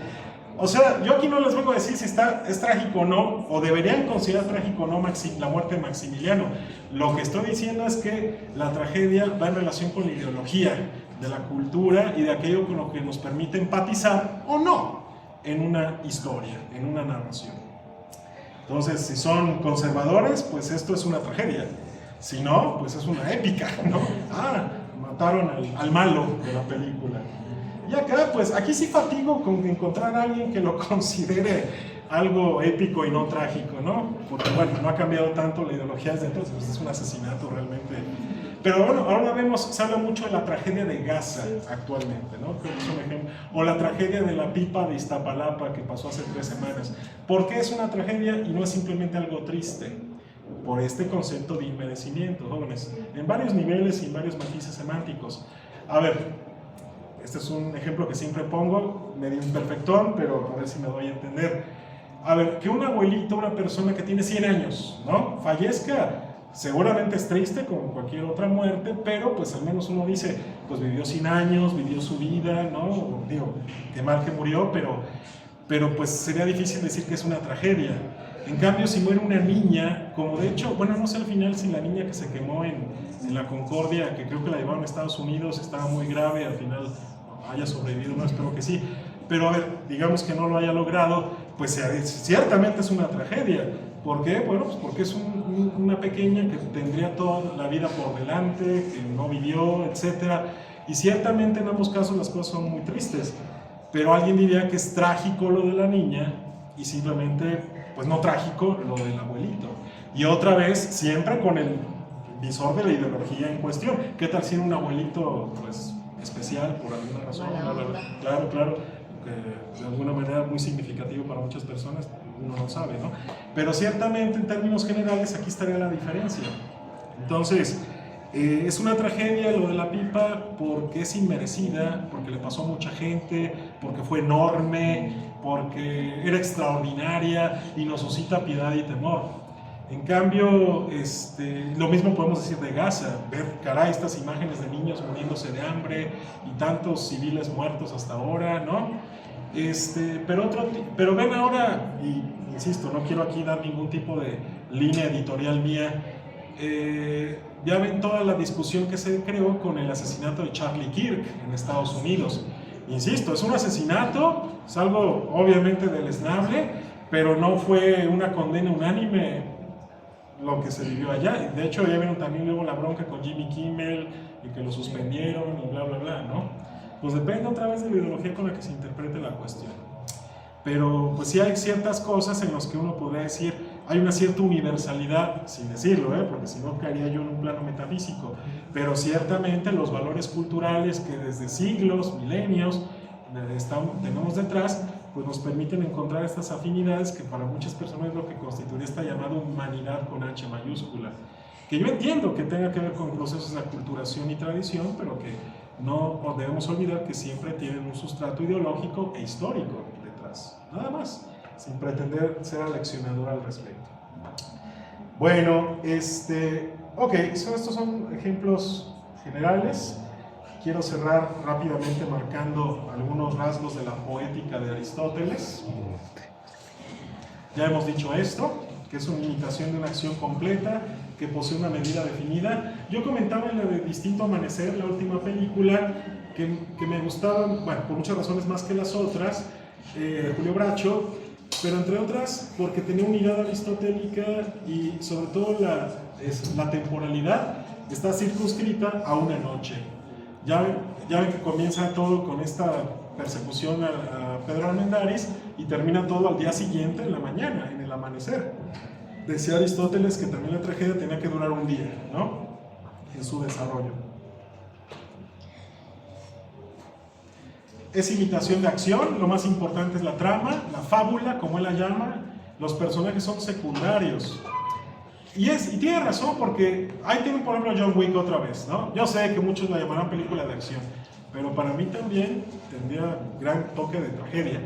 O sea, yo aquí no les vengo a decir si es trágico o no, o deberían considerar trágico o no la muerte de Maximiliano. Lo que estoy diciendo es que la tragedia va en relación con la ideología de la cultura y de aquello con lo que nos permite empatizar o no en una historia, en una narración. Entonces, si son conservadores, pues esto es una tragedia. Si no, pues es una épica, ¿no? Ah, mataron al malo de la película. Y acá, pues, aquí sí fatigo con encontrar a alguien que lo considere algo épico y no trágico, ¿no? Porque, bueno, no ha cambiado tanto la ideología desde entonces, pues es un asesinato realmente. Pero bueno, ahora vemos, se habla mucho de la tragedia de Gaza actualmente, ¿no? Creo que es un ejemplo. O la tragedia de la pipa de Iztapalapa que pasó hace 3 semanas. ¿Por qué es una tragedia y no es simplemente algo triste? Por este concepto de inmerecimiento, jóvenes, en varios niveles y en varios matices semánticos. A ver, este es un ejemplo que siempre pongo, medio imperfectón, pero a ver si me doy a entender. A ver, que un abuelito, una persona que tiene 100 años, ¿no? Fallezca, seguramente es triste como cualquier otra muerte, pero pues al menos uno dice, pues vivió 100 años, vivió su vida, ¿no? Digo, qué mal que murió, pero pues sería difícil decir que es una tragedia. En cambio, si muere una niña, como de hecho, bueno, no sé al final si la niña que se quemó en la Concordia, que creo que la llevaron a Estados Unidos, estaba muy grave, al final haya sobrevivido, no, espero que sí, pero a ver, digamos que no lo haya logrado, pues ciertamente es una tragedia. ¿Por qué? Bueno, pues porque es una pequeña que tendría toda la vida por delante, que no vivió, etc. Y ciertamente en ambos casos las cosas son muy tristes, pero alguien diría que es trágico lo de la niña y simplemente, pues no trágico lo del abuelito. Y otra vez, siempre con el visor de la ideología en cuestión. ¿Qué tal si era un abuelito, pues, especial por alguna razón? Claro, de alguna manera muy significativo para muchas personas, uno no sabe, ¿no? Pero ciertamente en términos generales aquí estaría la diferencia. Entonces, es una tragedia lo de la pipa porque es inmerecida, porque le pasó a mucha gente, porque fue enorme, porque era extraordinaria y nos suscita piedad y temor. En cambio, lo mismo podemos decir de Gaza, ver, caray, estas imágenes de niños muriéndose de hambre y tantos civiles muertos hasta ahora, ¿no? Pero ven ahora, y insisto, no quiero aquí dar ningún tipo de línea editorial mía, ya ven toda la discusión que se creó con el asesinato de Charlie Kirk en Estados Unidos. Insisto, es un asesinato, es algo obviamente deleznable, pero no fue una condena unánime lo que se vivió allá. De hecho, ya vieron también luego la bronca con Jimmy Kimmel y que lo suspendieron y bla, bla, bla, ¿no? Pues depende otra vez de la ideología con la que se interprete la cuestión. Pero pues sí hay ciertas cosas en las que uno podría decir, hay una cierta universalidad, sin decirlo, porque si no caería yo en un plano metafísico, pero ciertamente los valores culturales que desde siglos, milenios, tenemos detrás, pues nos permiten encontrar estas afinidades que para muchas personas es lo que constituye esta llamada humanidad con H mayúscula, que yo entiendo que tenga que ver con procesos de aculturación y tradición, pero que no debemos olvidar que siempre tienen un sustrato ideológico e histórico detrás, nada más, sin pretender ser aleccionador al respecto. Bueno, ok, estos son ejemplos generales. Quiero cerrar rápidamente marcando algunos rasgos de la poética de Aristóteles. Ya hemos dicho esto, que es una imitación de una acción completa, que posee una medida definida. Yo comentaba en la de Distinto Amanecer, la última película, que me gustaba, bueno, por muchas razones más que las otras, Julio Bracho, pero entre otras porque tenía unidad aristotélica y sobre todo la temporalidad está circunscrita a una noche. Ya ven que comienza todo con esta persecución a Pedro Armendáriz y termina todo al día siguiente, en la mañana, en el amanecer. Decía Aristóteles que también la tragedia tenía que durar un día, ¿no? En su desarrollo. Es imitación de acción, lo más importante es la trama, la fábula, como él la llama, los personajes son secundarios. Y tiene razón, porque ahí tienen por ejemplo John Wick otra vez, ¿no? Yo sé que muchos la llamarán película de acción, pero para mí también tendría gran toque de tragedia.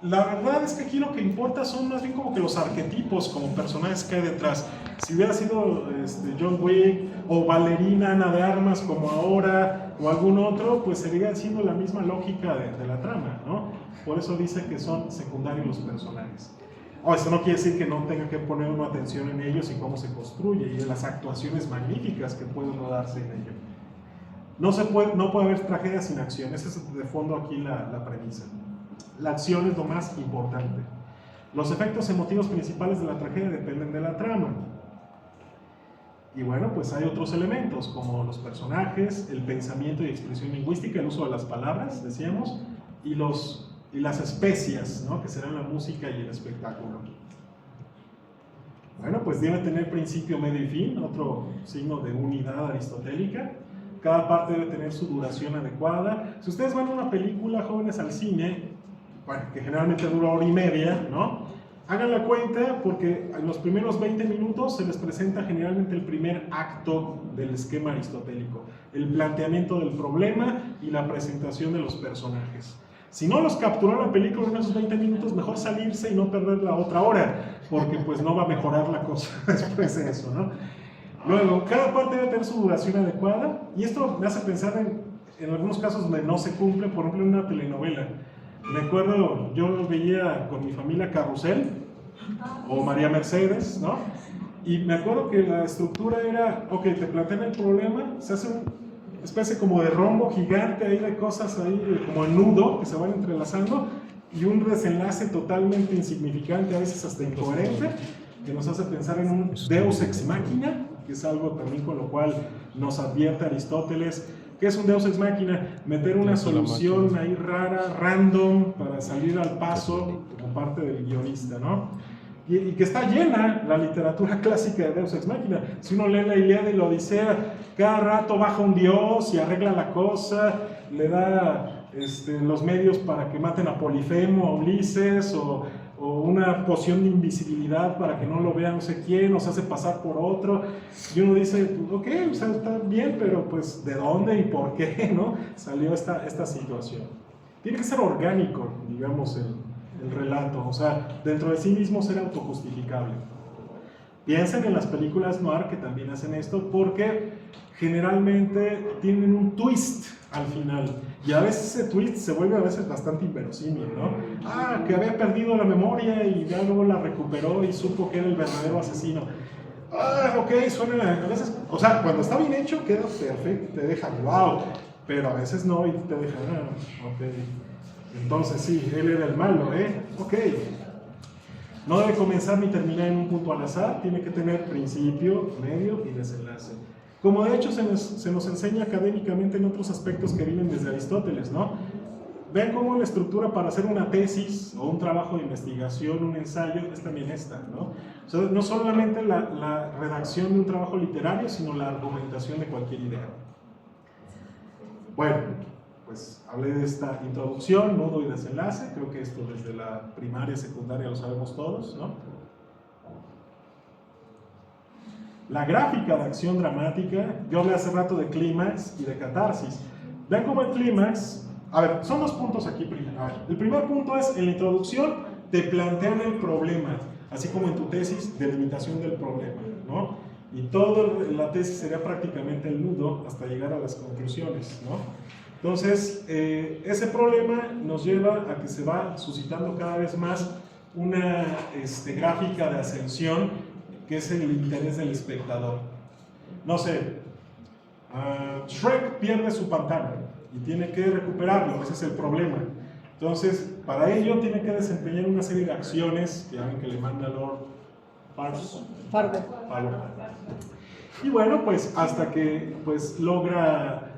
La verdad es que aquí lo que importa son más bien como que los arquetipos como personajes que hay detrás. Si hubiera sido John Wick o Valerina, Ana de Armas como ahora, o algún otro, pues seguiría siendo la misma lógica de la trama, ¿no? Por eso dice que son secundarios los personajes. Eso no quiere decir que no tenga que poner una atención en ellos y cómo se construye y en las actuaciones magníficas que pueden rodarse en ello. No puede haber tragedia sin acción, esa es de fondo aquí la premisa. La acción es lo más importante. Los efectos emotivos principales de la tragedia dependen de la trama. Y bueno, pues hay otros elementos como los personajes, el pensamiento y expresión lingüística, el uso de las palabras, decíamos, y las especias, ¿no? Que serán la música y el espectáculo. Bueno, pues debe tener principio, medio y fin, otro signo de unidad aristotélica. Cada parte debe tener su duración adecuada. Si ustedes van a una película, jóvenes, al cine, bueno, que generalmente dura 1h30, ¿no? Hagan la cuenta porque en los primeros 20 minutos se les presenta generalmente el primer acto del esquema aristotélico, el planteamiento del problema y la presentación de los personajes. Si no los capturó la película en esos 20 minutos, mejor salirse y no perder la otra hora, porque pues no va a mejorar la cosa después de eso, ¿no? Luego, cada parte debe tener su duración adecuada, y esto me hace pensar en algunos casos donde no se cumple, por ejemplo en una telenovela. Me acuerdo, yo veía con mi familia Carrusel, o María Mercedes, ¿no? Y me acuerdo que la estructura era, ok, te plantean el problema, se hace una especie como de rombo gigante ahí de cosas ahí, como en nudo, que se van entrelazando, y un desenlace totalmente insignificante, a veces hasta incoherente, que nos hace pensar en un Deus ex machina, que es algo también con lo cual nos advierte Aristóteles. ¿Qué es un Deus ex machina? Meter una solución ahí rara, random, para salir al paso como parte del guionista, ¿no? Y que está llena la literatura clásica de Deus ex machina. Si uno lee la Ilíada y la Odisea, cada rato baja un dios y arregla la cosa, le da los medios para que maten a Polifemo, a Ulises, o una poción de invisibilidad para que no lo vea no sé quién, o se hace pasar por otro, y uno dice, ok, o sea, está bien, pero pues ¿de dónde y por qué, no? Salió esta situación. Tiene que ser orgánico, digamos, el relato, o sea, dentro de sí mismo ser autojustificable. Piensen en las películas noir que también hacen esto, porque generalmente tienen un twist al final, y a veces ese twist se vuelve a veces bastante inverosímil, ¿no? Ah, que había perdido la memoria y ya luego la recuperó y supo que era el verdadero asesino. Ah, ok, suena a veces, o sea, cuando está bien hecho queda perfecto, te deja wow, pero a veces no y te deja, ok, entonces sí, él era el malo, ok. No debe comenzar ni terminar en un punto al azar, tiene que tener principio, medio y desenlace. Como de hecho se nos enseña académicamente en otros aspectos que vienen desde Aristóteles, ¿no? Vean cómo la estructura para hacer una tesis o un trabajo de investigación, un ensayo, es también esta, ¿no? O sea, no solamente la redacción de un trabajo literario, sino la argumentación de cualquier idea. Bueno, pues hablé de esta introducción, nudo y desenlace, creo que esto desde la primaria, secundaria lo sabemos todos, ¿no? La gráfica de acción dramática, yo hablé hace rato de clímax y de catarsis. Vean cómo el clímax, a ver, son dos puntos aquí primero. El primer punto es, en la introducción te plantean el problema, así como en tu tesis, delimitación del problema, ¿no? Y toda la tesis sería prácticamente el nudo hasta llegar a las conclusiones, ¿no? Entonces, ese problema nos lleva a que se va suscitando cada vez más una gráfica de ascensión, que es el interés del espectador. No sé, Shrek pierde su pantano y tiene que recuperarlo, ese es el problema. Entonces, para ello tiene que desempeñar una serie de acciones que alguien que le manda Lord Farquaad. Y bueno, pues hasta que pues logra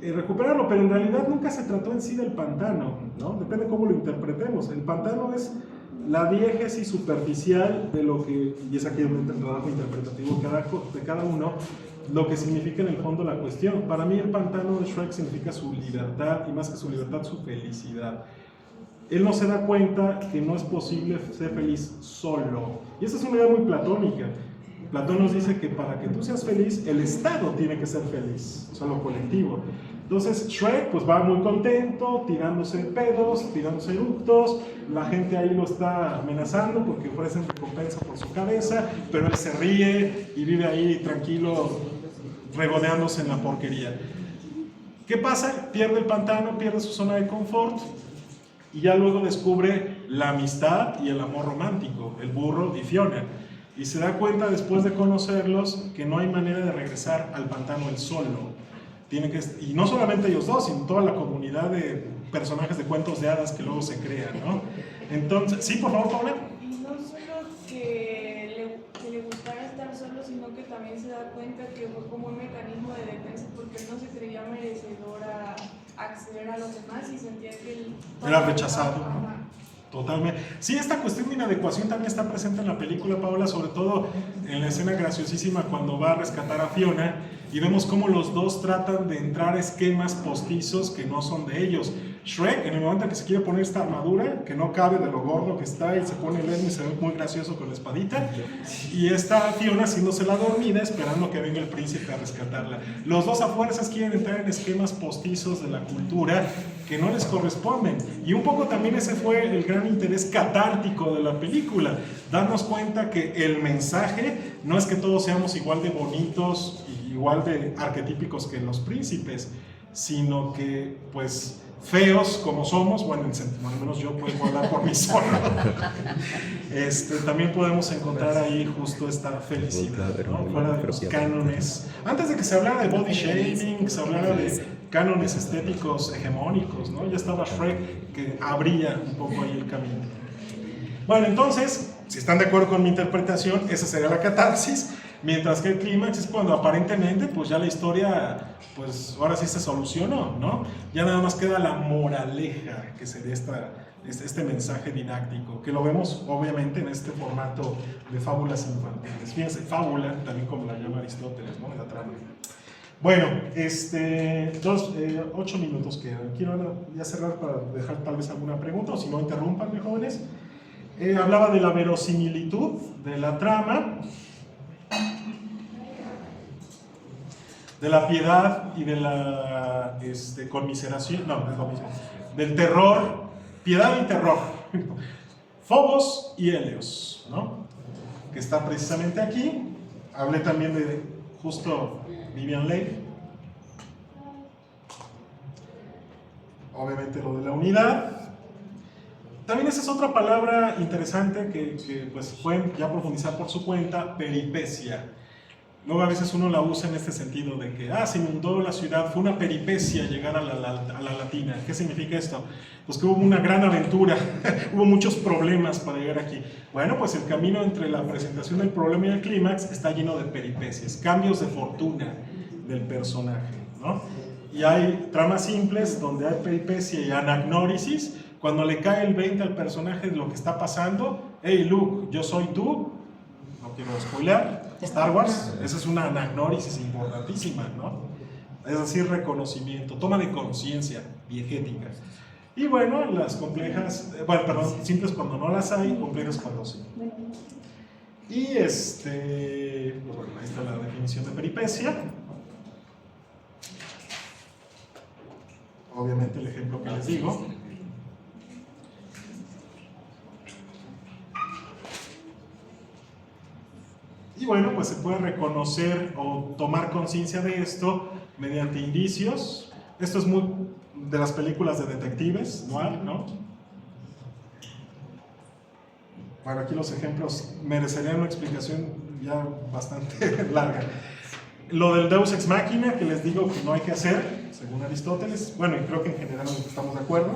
recuperarlo, pero en realidad nunca se trató en sí del pantano, ¿no? Depende de cómo lo interpretemos. El pantano es la diégesis superficial de lo que, y es aquí un trabajo interpretativo de cada uno, lo que significa en el fondo la cuestión. Para mí el pantano de Shrek significa su libertad, y más que su libertad, su felicidad. él no se da cuenta que no es posible ser feliz solo. Y esa es una idea muy platónica. Platón nos dice que para que tú seas feliz, el Estado tiene que ser feliz, o sea, lo colectivo. Entonces Shrek pues va muy contento, tirándose pedos, tirándose eructos, la gente ahí lo está amenazando porque ofrecen recompensa por su cabeza, pero él se ríe y vive ahí tranquilo, regodeándose en la porquería. ¿Qué pasa? Pierde el pantano, pierde su zona de confort y ya luego descubre la amistad y el amor romántico, el burro y Fiona. Y se da cuenta después de conocerlos que no hay manera de regresar al pantano él solo. Y no solamente ellos dos, sino toda la comunidad de personajes de cuentos de hadas que luego se crean, ¿no? Entonces, sí, por favor, Paula. Y no solo que le gustara estar solo, sino que también se da cuenta que fue como un mecanismo de defensa porque él no se creía merecedor a acceder a los demás y sentía que él Era rechazado. Ajá. Totalmente. Sí, esta cuestión de inadecuación también está presente en la película, Paola, sobre todo en la escena graciosísima cuando va a rescatar a Fiona y vemos cómo los dos tratan de entrar a esquemas postizos que no son de ellos. Shrek, en el momento en que se quiere poner esta armadura, que no cabe de lo gordo que está, y se pone el y se ve muy gracioso con la espadita, y está Fiona haciéndose la dormida, esperando que venga el príncipe a rescatarla. Los dos a fuerzas quieren entrar en esquemas postizos de la cultura que no les corresponden, y un poco también ese fue el gran interés catártico de la película, darnos cuenta que el mensaje no es que todos seamos igual de bonitos y igual de arquetípicos que los príncipes, sino que, pues, feos como somos, bueno, al menos yo puedo hablar por mí solo, también podemos encontrar ahí justo esta felicidad, ¿no? Fuera de los cánones. Antes de que se hablara de body shaming, que se hablara de cánones estéticos hegemónicos, ¿no? Ya estaba Shrek que abría un poco ahí el camino. Bueno, entonces, si están de acuerdo con mi interpretación, esa sería la catarsis, mientras que el clímax es cuando aparentemente pues ya la historia, pues ahora sí se solucionó, ¿no? Ya nada más queda la moraleja, que sería este mensaje didáctico, que lo vemos obviamente en este formato de fábulas infantiles. Fíjense, fábula, también como la llama Aristóteles, ¿no? En la trama. Bueno, 8 minutos quedan. Quiero ya cerrar para dejar tal vez alguna pregunta, o si no, interrúmpanme, jóvenes. Hablaba de la verosimilitud de la trama, de la piedad y de la conmiseración, no, es lo mismo, del terror, piedad y terror, Fobos y Helios, ¿no? Que está precisamente aquí. Hablé también de justo Vivian Leigh, obviamente lo de la unidad. También esa es otra palabra interesante que pues pueden ya profundizar por su cuenta, peripecia. Luego a veces uno la usa en este sentido de que se inundó la ciudad, fue una peripecia llegar a la latina. ¿Qué significa esto? Pues que hubo una gran aventura, hubo muchos problemas para llegar aquí. Bueno, pues el camino entre la presentación del problema y el clímax está lleno de peripecias, cambios de fortuna del personaje, ¿no? Y hay tramas simples donde hay peripecia y anagnórisis, cuando le cae el 20 al personaje de lo que está pasando. Hey Luke, yo soy tú, no quiero spoilear, Star Wars, esa es una anagnórisis importantísima, ¿no? Es decir, reconocimiento, toma de conciencia diegética. Y bueno, las complejas, simples cuando no las hay, complejas cuando sí. Y pues bueno, ahí está la definición de peripecia. Obviamente el ejemplo que les digo. Y bueno, pues se puede reconocer o tomar conciencia de esto mediante indicios. Esto es muy de las películas de detectives, noir, ¿no? Bueno, aquí los ejemplos merecerían una explicación ya bastante larga. Lo del Deus Ex Machina, que les digo que no hay que hacer, según Aristóteles, bueno, y creo que en general estamos de acuerdo.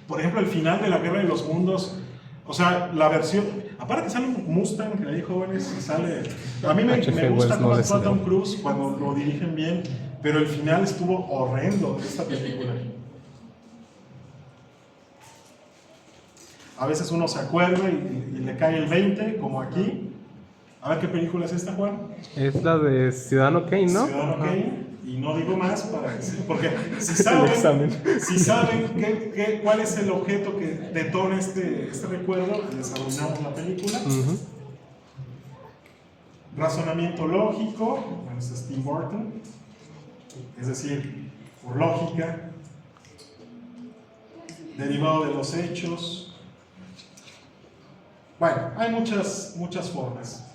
Por ejemplo, el final de la Guerra de los Mundos, o sea, la versión, aparte que sale un Mustang, que ahí jóvenes, sale, a mí me gusta cómo actúa Tom Cruise cuando lo dirigen bien, pero el final estuvo horrendo de esta película. A veces uno se acuerda y le cae el 20, como aquí. A ver, ¿qué película es esta, Juan? Es la de Ciudadano Kane, ¿no? Ciudadano Kane. Y no digo más para que porque si saben cuál es el objeto que detona este recuerdo, les arruinamos la película. Razonamiento lógico, bueno, es Steve Burton, es decir, por lógica, derivado de los hechos. Bueno, hay muchas formas.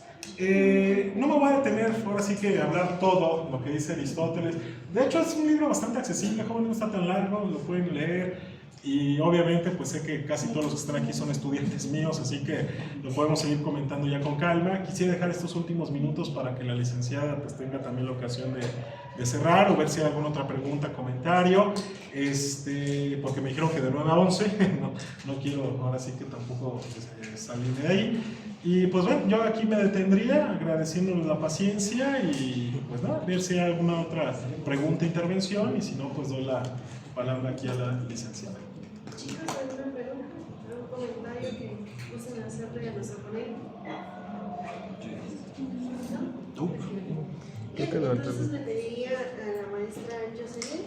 No me voy a detener ahora sí que hablar todo lo que dice Aristóteles. De hecho es un libro bastante accesible, joven, no está tan largo, lo pueden leer. Y obviamente pues sé que casi todos los que están aquí son estudiantes míos, así que lo podemos seguir comentando ya con calma. Quisiera dejar estos últimos minutos para que la licenciada pues tenga también la ocasión de cerrar o ver si hay alguna otra pregunta, comentario, porque me dijeron que de 9 a 11, no quiero ahora sí que tampoco salir de ahí. Y pues bueno, yo aquí me detendría agradeciéndoles la paciencia y pues nada, ver si hay alguna otra pregunta, intervención, y si no pues doy la palabra aquí a la licenciada. Chicos, ¿alguna pregunta? ¿Algún comentario que gusten hacerle a nuestro ponente? Entonces le pediría a la maestra Jocelyn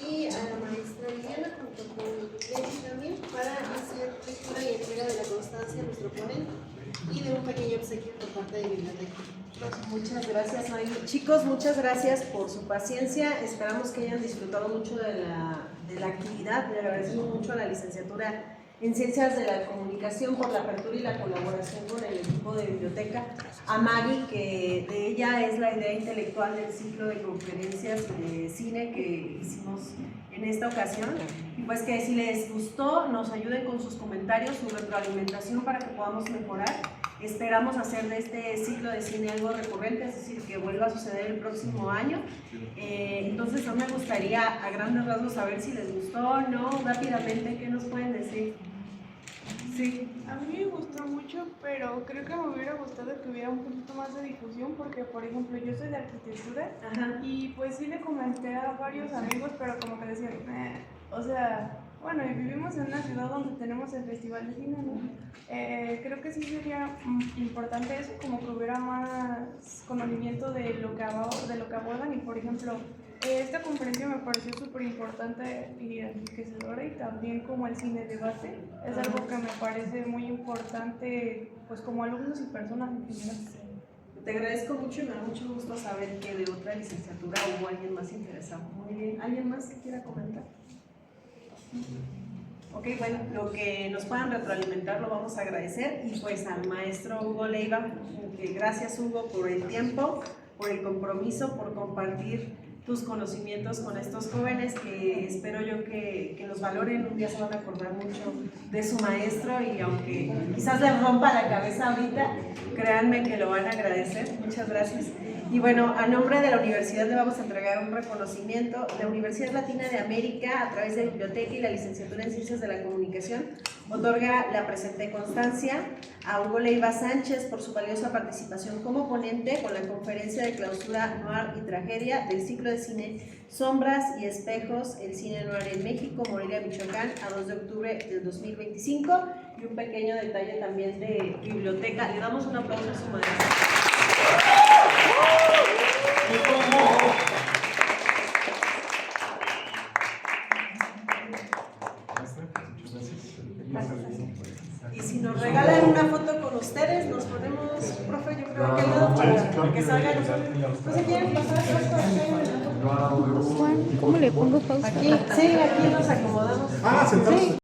y a la maestra Liliana junto con Leti también para hacer lectura y entrega de la constancia a nuestro ponente y de un pequeño obsequio por parte de biblioteca. Muchas gracias, Mayu. Chicos, muchas gracias por su paciencia. Esperamos que hayan disfrutado mucho de la actividad. Le agradecemos mucho a la licenciatura en Ciencias de la Comunicación por la apertura y la colaboración con el equipo de biblioteca. A Maggie, que de ella es la idea intelectual del ciclo de conferencias de cine que hicimos en esta ocasión. Y pues que si les gustó, nos ayuden con sus comentarios, su retroalimentación para que podamos mejorar. Esperamos hacer de este ciclo de cine algo recurrente, es decir, que vuelva a suceder el próximo año. Entonces, a mí me gustaría a grandes rasgos saber si les gustó o no, rápidamente, ¿qué nos pueden decir? Sí. A mí me gustó mucho, pero creo que me hubiera gustado que hubiera un poquito más de difusión porque, por ejemplo, yo soy de arquitectura. Ajá. Y pues sí le comenté a varios amigos, pero como que decían, o sea, bueno, y vivimos en una ciudad donde tenemos el Festival de Cine, ¿no? Creo que sí sería importante eso, como que hubiera más conocimiento de lo que abordan y, por ejemplo, esta conferencia me pareció súper importante y enriquecedora y también como el cine debate es algo que me parece muy importante pues como alumnos y personas en general. Te agradezco mucho y me da mucho gusto saber que de otra licenciatura hubo alguien más interesado. Muy bien. ¿Alguien más que quiera comentar? Ok, bueno, lo que nos puedan retroalimentar lo vamos a agradecer y pues al maestro Hugo Leiva, que gracias Hugo por el tiempo, por el compromiso, por compartir tus conocimientos con estos jóvenes que espero yo que los valoren. Un día se van a acordar mucho de su maestro y aunque quizás les rompa la cabeza ahorita, créanme que lo van a agradecer. Muchas gracias. Y bueno, a nombre de la universidad le vamos a entregar un reconocimiento. La Universidad Latina de América, a través de Biblioteca y la licenciatura en Ciencias de la Comunicación, otorga la presente constancia a Hugo Leiva Sánchez por su valiosa participación como ponente con la conferencia de clausura Noir y Tragedia del ciclo de cine Sombras y Espejos, el cine noir en México, Morelia, Michoacán, a 2 de octubre del 2025. Y un pequeño detalle también de biblioteca. Le damos un aplauso a su maestra. Y si nos regalan una foto con ustedes, nos ponemos, profe, yo creo que al lado para que salgan. ¿No se quieren pasar? Juan, ¿cómo le pongo pausa? Aquí, sí, aquí nos acomodamos. Sentados. Sí.